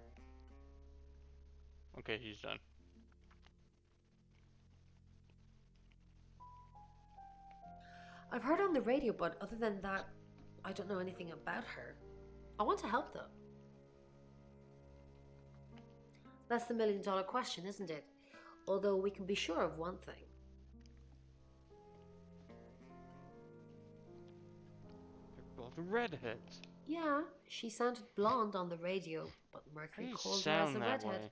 Okay, he's done.
I've heard on the radio, but other than that, I don't know anything about her. I want to help though. That's the million-dollar question, isn't it? Although we can be sure of one thing.
They're both redheads.
Yeah, she sounded blonde on the radio, but Mercury called her as a redhead.
Way?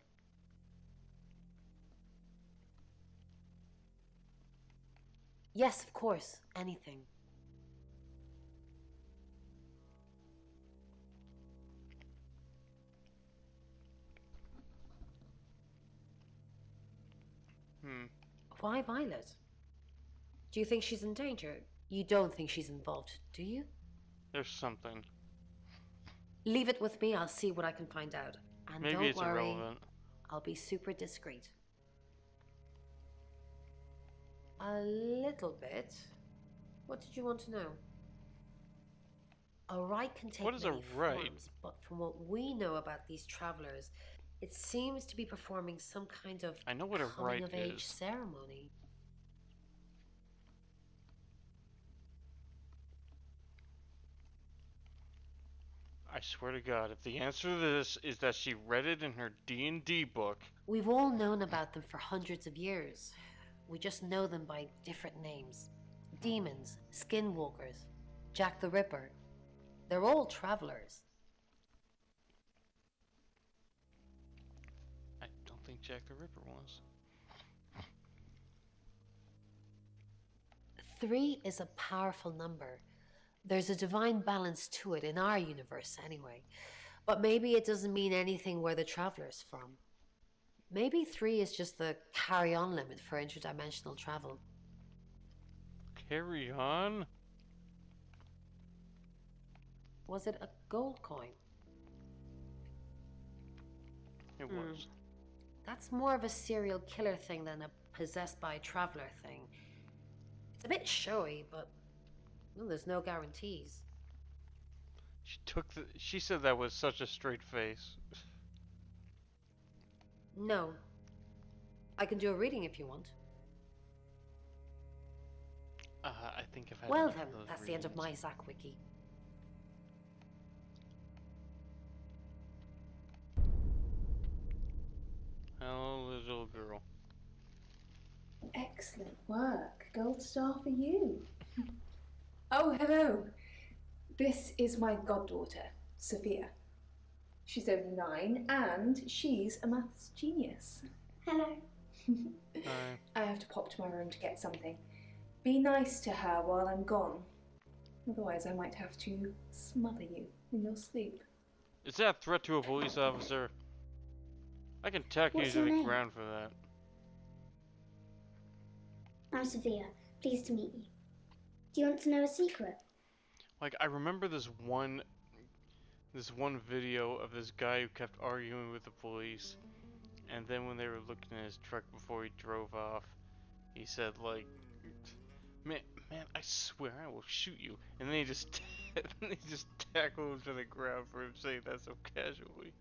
Yes, of course. Anything. Why Violet? Do you think she's in danger? You don't think she's involved, do you?
There's something.
Leave it with me. I'll see what I can find out. And
Maybe
don't
it's
worry,
irrelevant.
I'll be super discreet. A little bit. What did you want to know? A rite can take
What is a
many
rite?
forms, but from what we know about these travelers, it seems to be performing some kind of
I know what a
coming
rite
of age
is.
ceremony.
I swear to God, if the answer to this is that she read it in her D&D book...
We've all known about them for hundreds of years. We just know them by different names. Demons, skinwalkers, Jack the Ripper. They're all travelers.
I don't think Jack the Ripper was.
3 is a powerful number. There's a divine balance to it in our universe anyway. But maybe it doesn't mean anything where the traveler's from. Maybe 3 is just the carry-on limit for interdimensional travel.
Carry on?
Was it a gold coin?
It was.
That's more of a serial killer thing than a possessed by a traveler thing. It's a bit showy, but well, there's no guarantees.
She said that with such a straight face.
No. I can do a reading if you want.
I think I've had
Well
enough
then,
of those
that's the end of
readings.
my Zach Wiki.
Hello, little girl.
Excellent work. Gold star for you. Oh, hello. This is my goddaughter, Sophia. She's only 9 and she's a maths genius.
Hello.
Hi.
I have to pop to my room to get something. Be nice to her while I'm gone. Otherwise I might have to smother you in your sleep.
Is that a threat to a police officer? I can tack you
What's
to
your
the
name?
ground for that.
I'm Sophia. Pleased to meet you. Do you want to know a secret?
Like, I remember this one video of this guy who kept arguing with the police, and then when they were looking at his truck before he drove off, he said like, man, I swear I will shoot you. And then he just tackled him to the ground for him saying that so casually.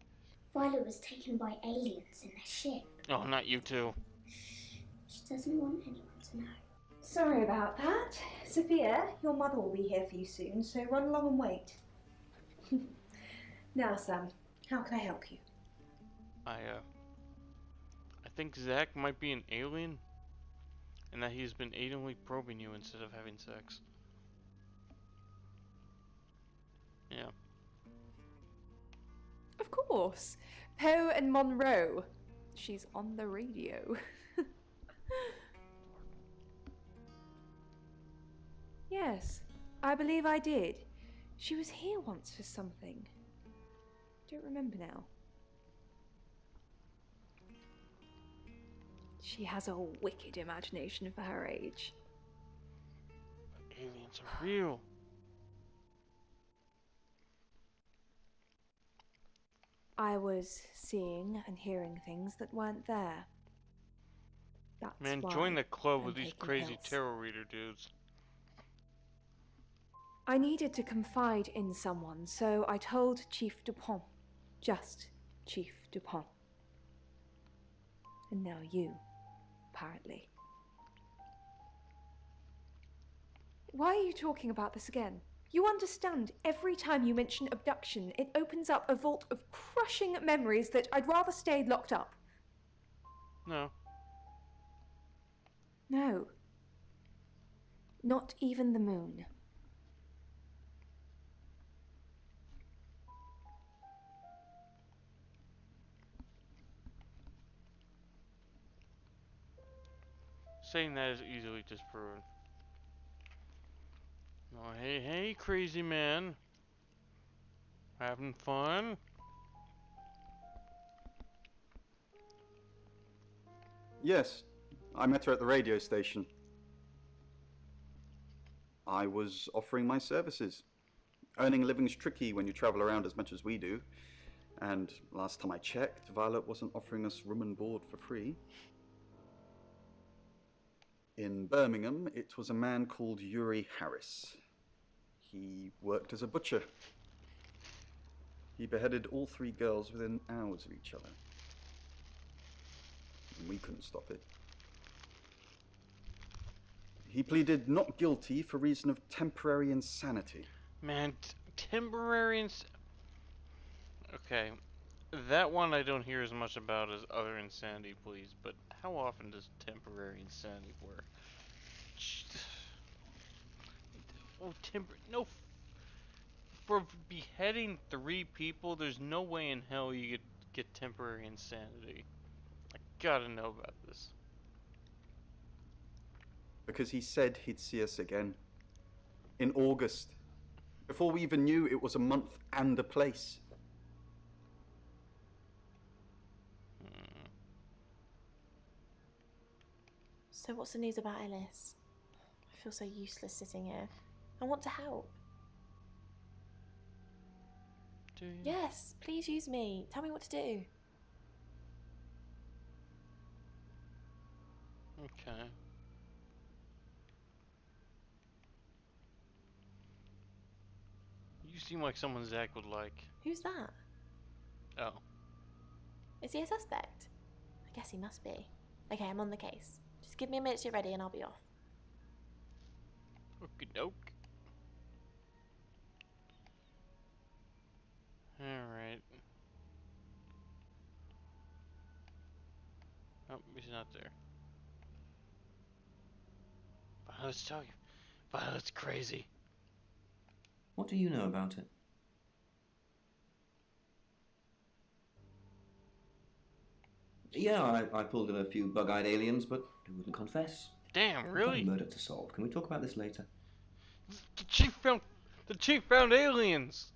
Violet was taken by aliens in their ship.
Oh, not you two.
She doesn't want anyone to know.
Sorry about that. Sophia, your mother will be here for you soon, so run along and wait. Now, Sam, how can I help you?
I think Zach might be an alien, and that he's been anally probing you instead of having sex. Yeah.
Of course. Poe and Monroe. She's on the radio. Yes, I believe I did. She was here once for something. Don't remember now. She has a wicked imagination for her age.
Aliens are real.
I was seeing and hearing things that weren't there. That's
Man,
why
join the club
I'm
with these
taking
crazy
pills.
tarot reader dudes.
I needed to confide in someone, so I told Chief Dupont. Just Chief Dupont. And now you, apparently. Why are you talking about this again? You understand, every time you mention abduction, it opens up a vault of crushing memories that I'd rather stay locked up.
No.
No. Not even the moon.
Saying that is easily disproven. Oh, hey, crazy man. Having fun?
Yes, I met her at the radio station. I was offering my services. Earning a living's tricky when you travel around as much as we do. And last time I checked, Violet wasn't offering us room and board for free. In Birmingham, it was a man called Yuri Harris. He worked as a butcher. He beheaded all 3 girls within hours of each other. And we couldn't stop it. He pleaded not guilty for reason of temporary insanity.
Man, temporary Okay, that one I don't hear as much about as other insanity pleas, but how often does temporary insanity work? Oh, no. For beheading 3 people, there's no way in hell you could get temporary insanity. I gotta know about this.
Because he said he'd see us again. In August. Before we even knew it was a month and a place.
So what's the news about Ellis? I feel so useless sitting here. I want to help.
Do you?
Yes, please use me. Tell me what to do.
Okay. You seem like someone Zach would like.
Who's that?
Oh.
Is he a suspect? I guess he must be. Okay, I'm on the case. Just give me a minute to get ready and I'll be off.
Okie doke. Alright. Oh, he's not there. Violet's talking. Violet's crazy.
What do you know about it? Yeah, I pulled in a few bug-eyed aliens, but they wouldn't confess.
Damn,
I've
really?
got a murder to solve. Can we talk about this later?
The chief found aliens!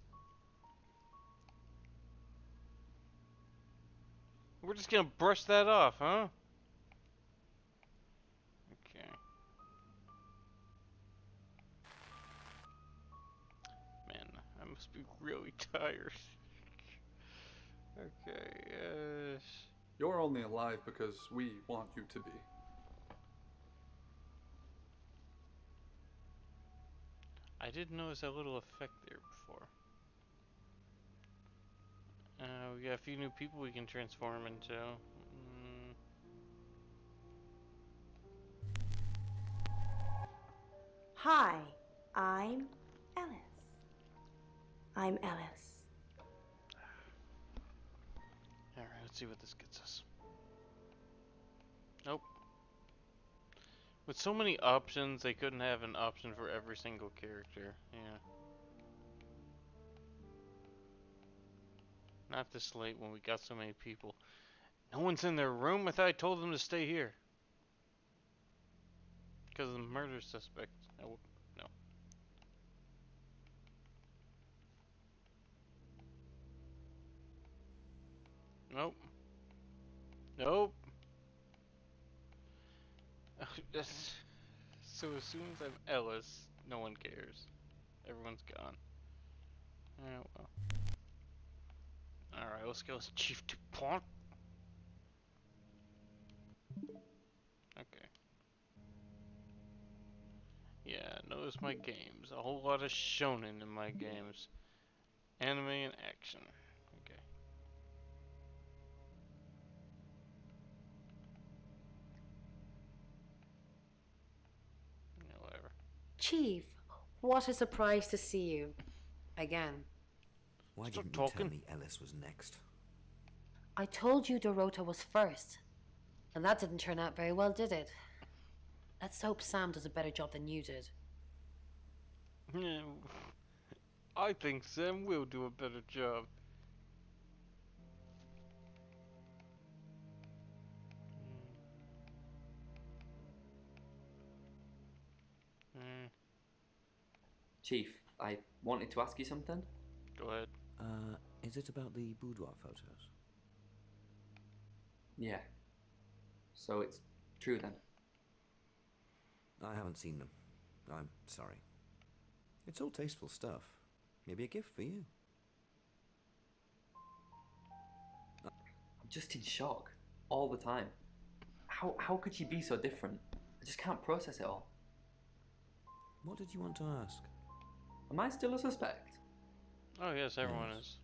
We're just gonna brush that off, huh? Okay. Man, I must be really tired. Okay,
You're only alive because we want you to be.
I did notice a little effect there before. We got a few new people we can transform into.
Hi, I'm Ellis. I'm Ellis.
Alright, let's see what this gets us. Nope. With so many options, they couldn't have an option for every single character. Yeah. Not this late when we got so many people. No one's in their room? I thought I told them to stay here. Because of the murder suspect. No. Nope. Nope. So as soon as I'm Ellis, no one cares. Everyone's gone. Yeah, well. Alright, let's go. Chief DuPont. Okay. Yeah, notice my games. A whole lot of shonen in my games. Anime and action. Okay. Yeah, whatever.
Chief, what a surprise to see you. Again.
Why
Stop
didn't
talking.
you tell me Ellis was next?
I told you Dorota was first. And that didn't turn out very well, did it? Let's hope Sam does a better job than you did.
Yeah, I think Sam will do a better job.
Chief, I wanted to ask you something.
Go ahead.
Is it about the boudoir photos?
Yeah. So it's true then?
I haven't seen them. I'm sorry. It's all tasteful stuff. Maybe a gift for you.
I'm just in shock. All the time. How could she be so different? I just can't process it all.
What did you want to ask?
Am I still a suspect?
Oh yes, everyone is.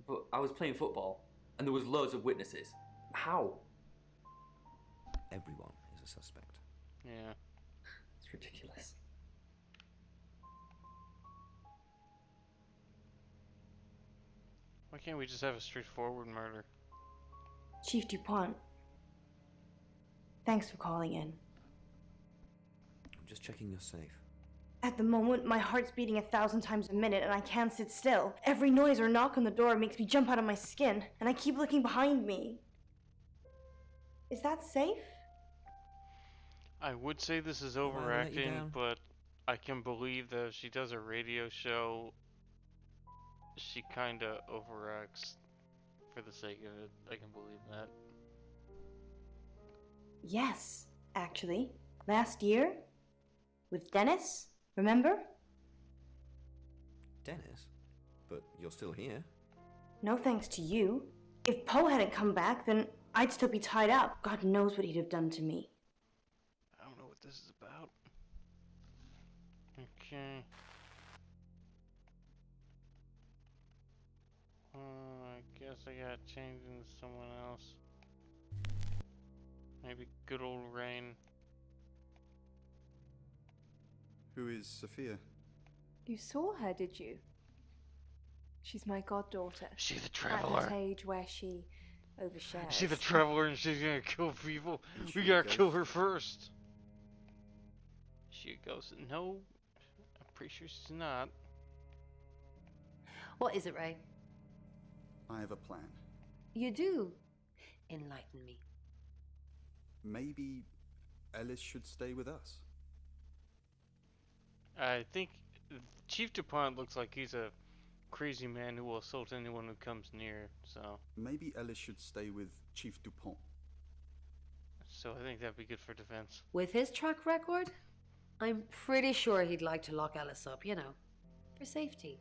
But I was playing football, and there was loads of witnesses. How?
Everyone is a suspect.
Yeah.
It's ridiculous.
Why can't we just have a straightforward murder?
Chief DuPont, thanks for calling in.
I'm just checking you're safe.
At the moment, my heart's beating 1,000 times a minute and I can't sit still. Every noise or knock on the door makes me jump out of my skin, and I keep looking behind me. Is that safe?
I would say this is
I let you
overacting,
down?
but I can believe that if she does a radio show, she kinda overacts for the sake of it. I can believe that.
Yes, actually. Last year? With Dennis? Remember?
Dennis? But you're still here.
No thanks to you. If Poe hadn't come back, then I'd still be tied up. God knows what he'd have done to me.
I don't know what this is about. Okay. I guess I gotta change into someone else. Maybe good old Rain.
Who is Sophia?
You saw her, did you? She's my goddaughter.
She the
At
traveler.
that age where she overshares.
She the traveler and she's gonna kill people.
Is
We
she a
gotta kill
ghost?
her first. She a ghost? No, I'm pretty sure she's not.
What is it, Ray?
I have a plan.
You do? Enlighten me.
Maybe Ellis should stay with us.
I think Chief DuPont looks like he's a crazy man who will assault anyone who comes near, so
Maybe Ellis should stay with Chief DuPont.
I think that'd be good for defense.
With his track record, I'm pretty sure he'd like to lock Alice up, you know, for safety.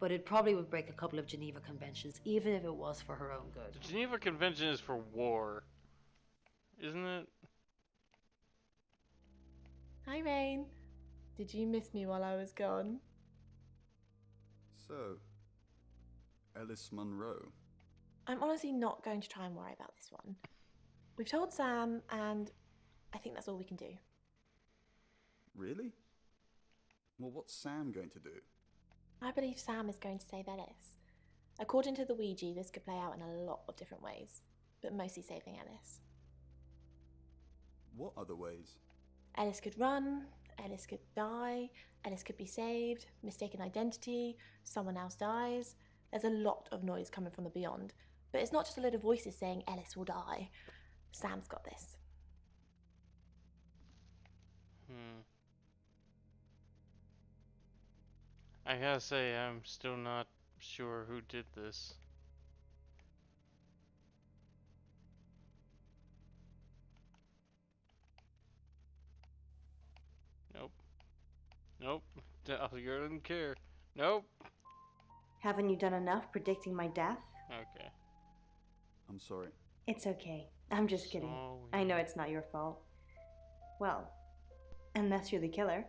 But it probably would break a couple of Geneva Conventions, even if it was for her own good.
The Geneva Convention is for war, isn't it?
Hi, Rain. Did you miss me while I was gone?
So, Ellis Munro.
I'm honestly not going to try and worry about this one. We've told Sam, and I think that's all we can do.
Really? Well, what's Sam going to do?
I believe Sam is going to save Ellis. According to the Ouija, this could play out in a lot of different ways, but mostly saving Ellis.
What other ways?
Ellis could run, Ellis could die, Ellis could be saved, mistaken identity, someone else dies. There's a lot of noise coming from the beyond, but it's not just a load of voices saying Ellis will die. Sam's got this.
I gotta say, I'm still not sure who did this. Nope. Nope. The girl didn't care. Nope.
Haven't you done enough predicting my death?
Okay.
I'm sorry.
It's okay. I'm just kidding. I know it's not your fault. Well, unless you're the killer.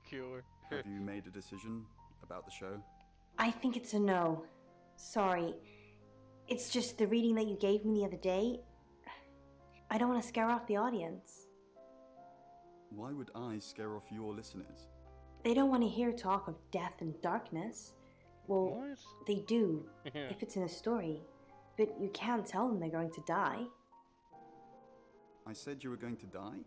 Killer.
Have you made a decision about the show?
I think it's a no. Sorry. It's just the reading that you gave me the other day. I don't want to scare off the audience.
Why would I scare off your listeners?
They don't want to hear talk of death and darkness. Well,
What?
they do, if it's in a story. But you can't tell them they're going to die.
I said you were going to die?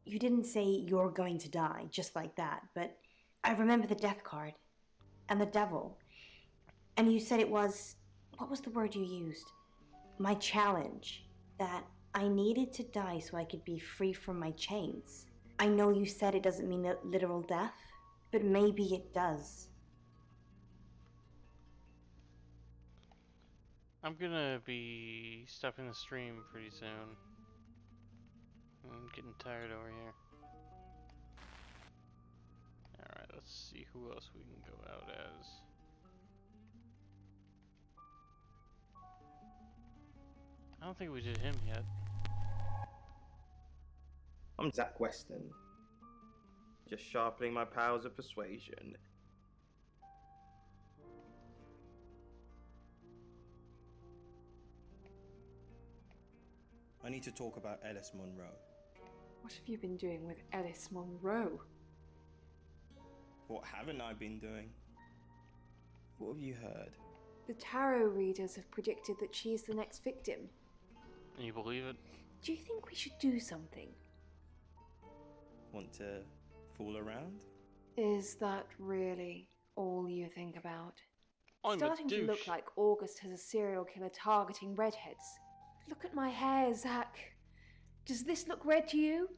You didn't say you're going to die, just like that, but I remember the death card. And the devil. And you said it was... What was the word you used? My challenge. That I needed to die so I could be free from my chains. I know you said it doesn't mean literal death, but maybe it does.
I'm gonna be stopping the stream pretty soon. I'm getting tired over here. Alright, let's see who else we can go out as. I don't think we did him yet.
I'm Zach Weston. Just sharpening my powers of persuasion.
I need to talk about Ellis Monroe.
What have you been doing with Ellis Monroe?
What haven't I been doing? What have you heard?
The tarot readers have predicted that she is the next victim.
And you believe it?
Do you think we should do something?
Want to fool around?
Is that really all you think about?
I'm
Starting to look like August has a serial killer targeting redheads. Look at my hair, Zach. Does this look red to you?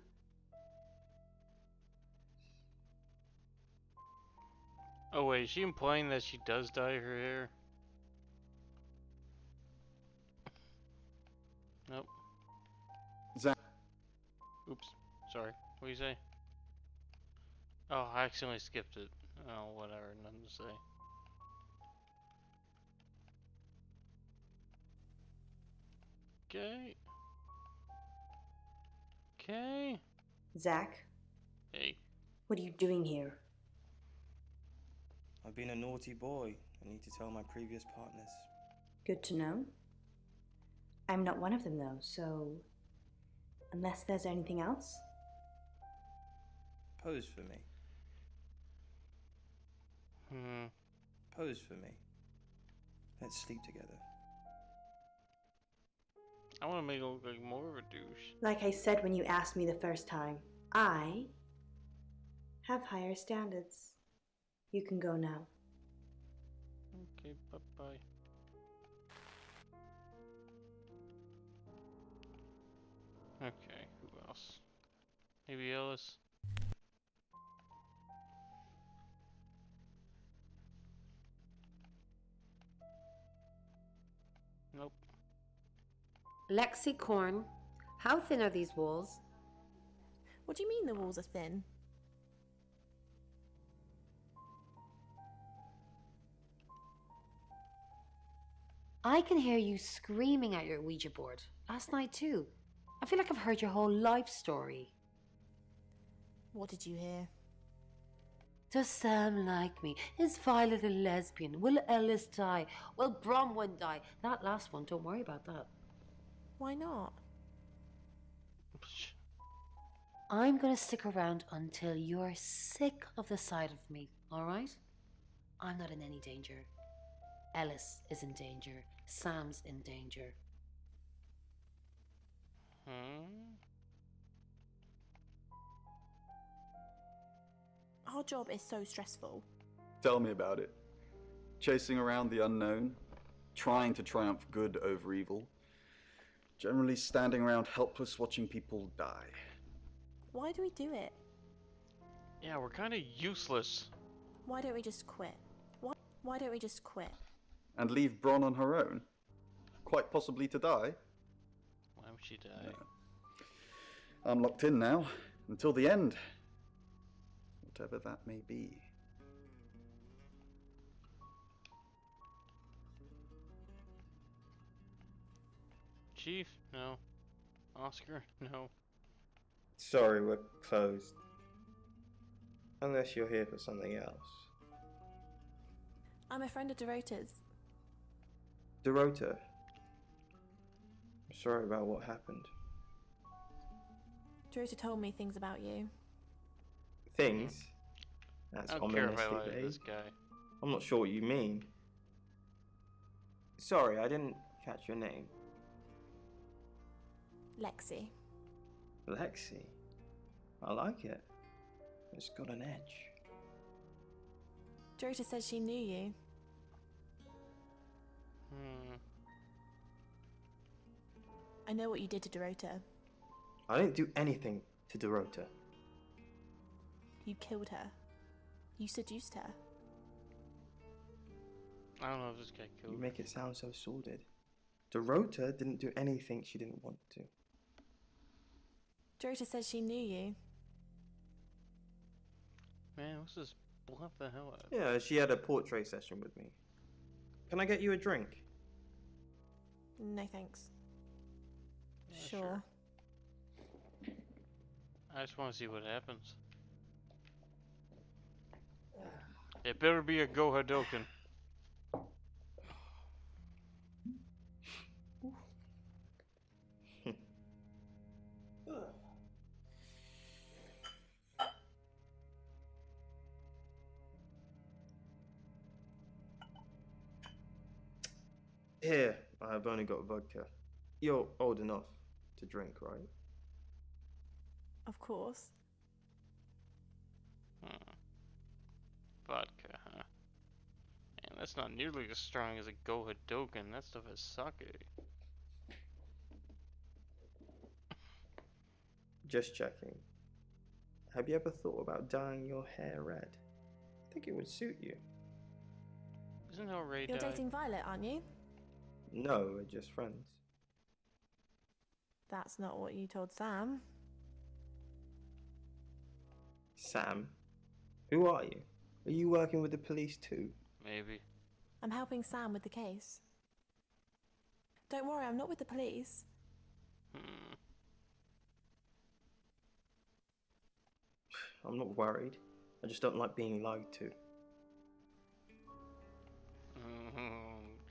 Oh wait, is she implying that she does dye her hair? Nope.
Zach.
Oops. Sorry. What do you say? Oh, I accidentally skipped it. Oh, whatever. Nothing to say. Okay. Okay.
Zach?
Hey.
What are you doing here?
I've been a naughty boy. I need to tell my previous partners.
Good to know. I'm not one of them though, so... Unless there's anything else?
Pose for me. Pose for me. Let's sleep together.
I want to make it look like more of a douche.
Like I said when you asked me the first time, I have higher standards. You can go now.
Okay, bye-bye. Okay, who else? Maybe Ellis? Nope.
Lexicorn, how thin are these walls?
What do you mean the walls are thin?
I can hear you screaming at your Ouija board. Last night too. I feel like I've heard your whole life story.
What did you hear?
Does Sam like me? Is Violet a lesbian? Will Ellis die? Will Bronwyn die? That last one, don't worry about that.
Why not?
I'm gonna stick around until you're sick of the sight of me, alright? I'm not in any danger. Ellis is in danger. Sam's in danger.
Our job is so stressful.
Tell me about it. chasing around the unknown, trying to triumph good over evil, generally standing around helpless watching people die.
Why do we do it?
Yeah, we're kind of useless.
Why don't we just quit? Why don't we just quit?
And leave Bron on her own? Quite possibly to die?
Why would she die?
I'm locked in now, until the end. Whatever that may be.
Chief? No. Oscar? No.
Sorry, we're closed. Unless you're here for something else.
I'm a friend of Dorota's.
Dorota. I'm sorry about what happened.
Dorota told me things about you.
Things? That's
I don't care if I
ominously
like
vague.
this guy.
I'm not sure what you mean. Sorry, I didn't catch your name.
Lexi.
Lexi. I like it. It's got an edge.
Dorota said she knew you. I know what you did to Dorota.
I didn't do anything to Dorota.
You killed her. You seduced her.
I don't know if this guy killed
You
her.
make it sound so sordid. Dorota didn't do anything she didn't want to.
Dorota said she knew you.
Man, what's this bluff the hell out?
Yeah, she had a portrait session with me. Can I get you a drink?
No thanks.
Yeah,
Sure.
I just want to see what happens. It better be a Go Hadoken.
Here, I've only got vodka. You're old enough to drink, right?
Of course.
Vodka, huh? Man, that's not nearly as strong as a Go Hadoken. That stuff is sake.
Just checking. Have you ever thought about dyeing your hair red? I think it would suit you.
Isn't how Ray
You're
died?
dating Violet, aren't you?
No, we're just friends.
That's not what you told Sam.
Sam? Who are you? Are you working with the police too?
Maybe.
I'm helping Sam with the case. Don't worry, I'm not with the police.
I'm not worried. I just don't like being lied to.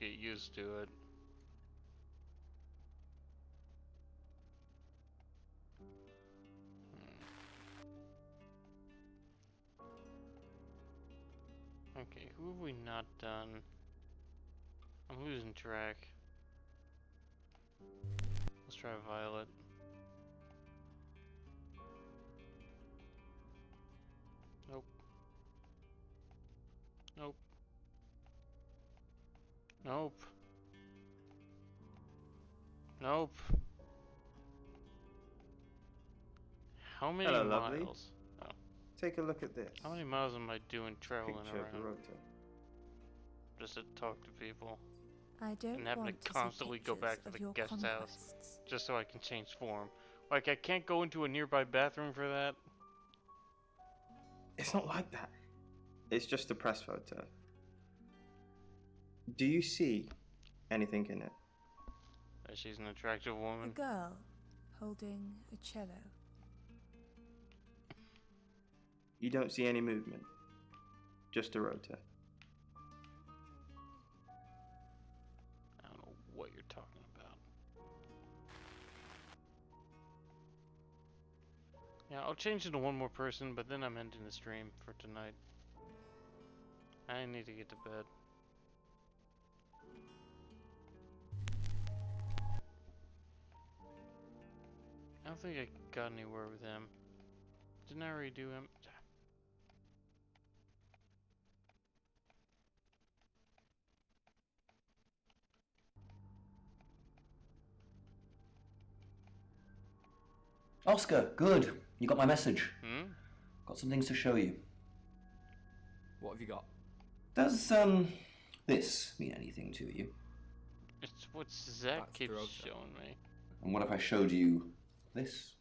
Get used to it. Okay, who have we not done? I'm losing track. Let's try Violet. Nope. Nope. Nope. Nope. How many
Hello,
miles?
lovely.
Oh.
Take a look at this.
How many miles am I doing traveling
Picture of
around?
Dorota.
Just to talk to people.
I don't
And having
want
to
to
constantly
see
go back to
pictures
the
of your
guest house
conquests.
just so I can change form. Like, I can't go into a nearby bathroom for that.
It's not like that. It's just a press photo. Do you see anything in it?
That she's an attractive
A
woman.
girl holding a cello.
You don't see any movement. Just Dorota.
I don't know what you're talking about. Yeah, I'll change it to one more person, but then I'm ending the stream for tonight. I need to get to bed. I don't think I got anywhere with him. Didn't I already do him?
Oscar, good. You got my message.
Hmm?
Got some things to show you.
What have you got?
Does, this mean anything to you?
It's what Zach
That's
keeps
Dorota.
showing me.
And what if I showed you this?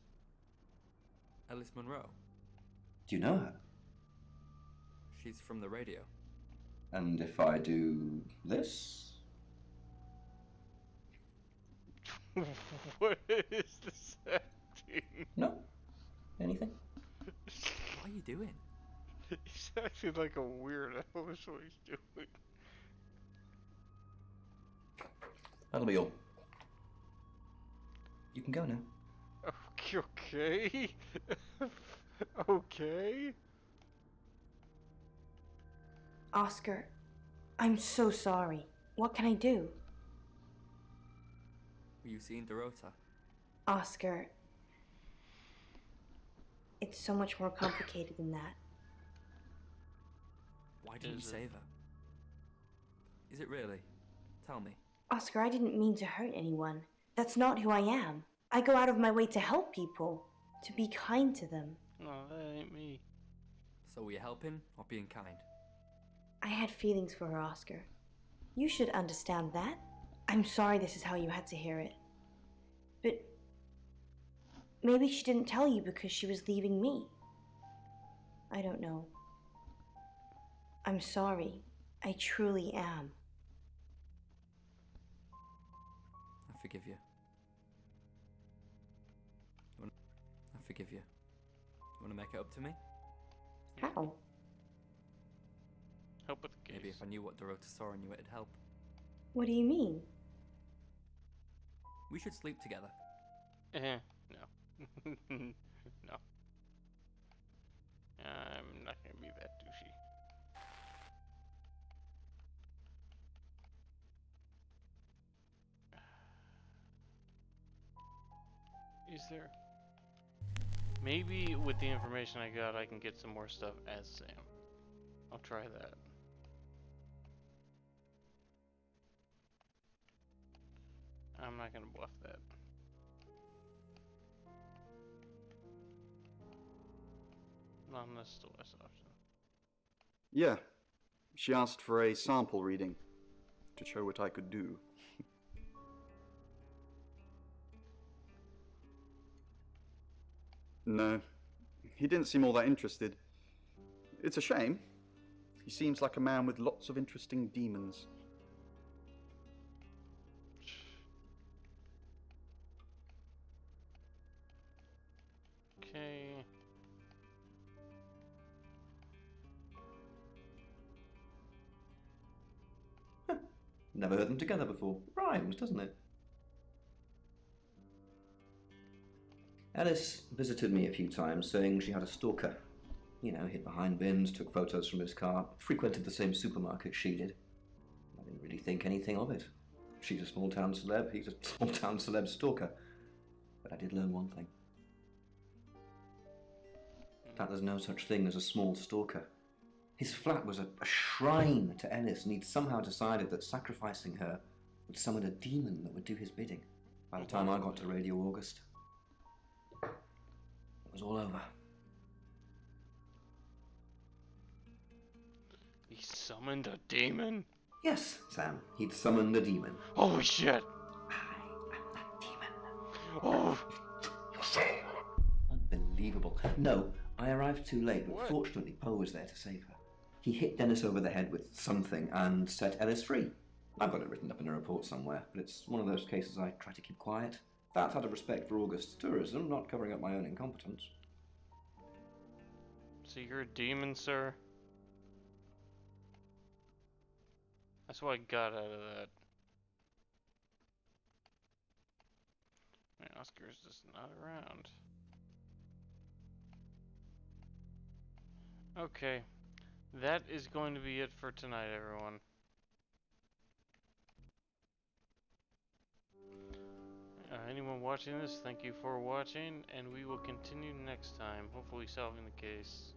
Alice Munro.
Do you know her?
She's from the radio.
And if I do this?
What is this acting?
No? Anything?
What are you doing?
He's acting like a weirdo. That's what he's doing.
That'll be all. You can go now.
Okay. Okay.
Oscar, I'm so sorry. What can I do?
Were you seeing Dorota?
Oscar, it's so much more complicated than that.
Why didn't you save her? Is it really? Tell me.
Oscar, I didn't mean to hurt anyone. That's not who I am. I go out of my way to help people, to be kind to them.
No, that ain't me.
So were you helping or being kind?
I had feelings for her, Oscar. You should understand that. I'm sorry this is how you had to hear it. But maybe she didn't tell you because she was leaving me. I don't know. I'm sorry. I truly am.
I forgive you. I forgive you. You want to make it up to me?
How?
Help with the case.
Maybe if I knew what Dorota saw in you, it'd help.
What do you mean?
We should sleep together.
No. No. I'm not gonna be that douchey. Is there... Maybe with the information I got, I can get some more stuff as Sam. I'll try that. I'm not gonna bluff that. That's still the best option.
Yeah. She asked for a sample reading to show what I could do. No, he didn't seem all that interested. It's a shame. He seems like a man with lots of interesting demons.
Okay.
Never heard them together before. Rhymes, doesn't it? Alice visited me a few times, saying she had a stalker. You know, hid behind bins, took photos from his car, frequented the same supermarket she did. I didn't really think anything of it. She's a small-town celeb, he's a small-town celeb stalker. But I did learn one thing. That there's no such thing as a small stalker. His flat was a shrine to Ellis, and he'd somehow decided that sacrificing her would summon a demon that would do his bidding. By the time I got to Radio August, it was all over.
He summoned a demon?
Yes, Sam, he'd summoned a demon.
Holy shit! Oh!
Unbelievable. No, I arrived too late, but fortunately Poe was there to save her. He hit Dennis over the head with something and set Ellis free. I've got it written up in a report somewhere, but it's one of those cases I try to keep quiet. That's out of respect for August's tourism, not covering up my own incompetence.
So you're a demon, sir? That's what I got out of that. Man, Oscar's just not around. Okay. That is going to be it for tonight, everyone. Anyone watching this, thank you for watching, and we will continue next time, hopefully solving the case.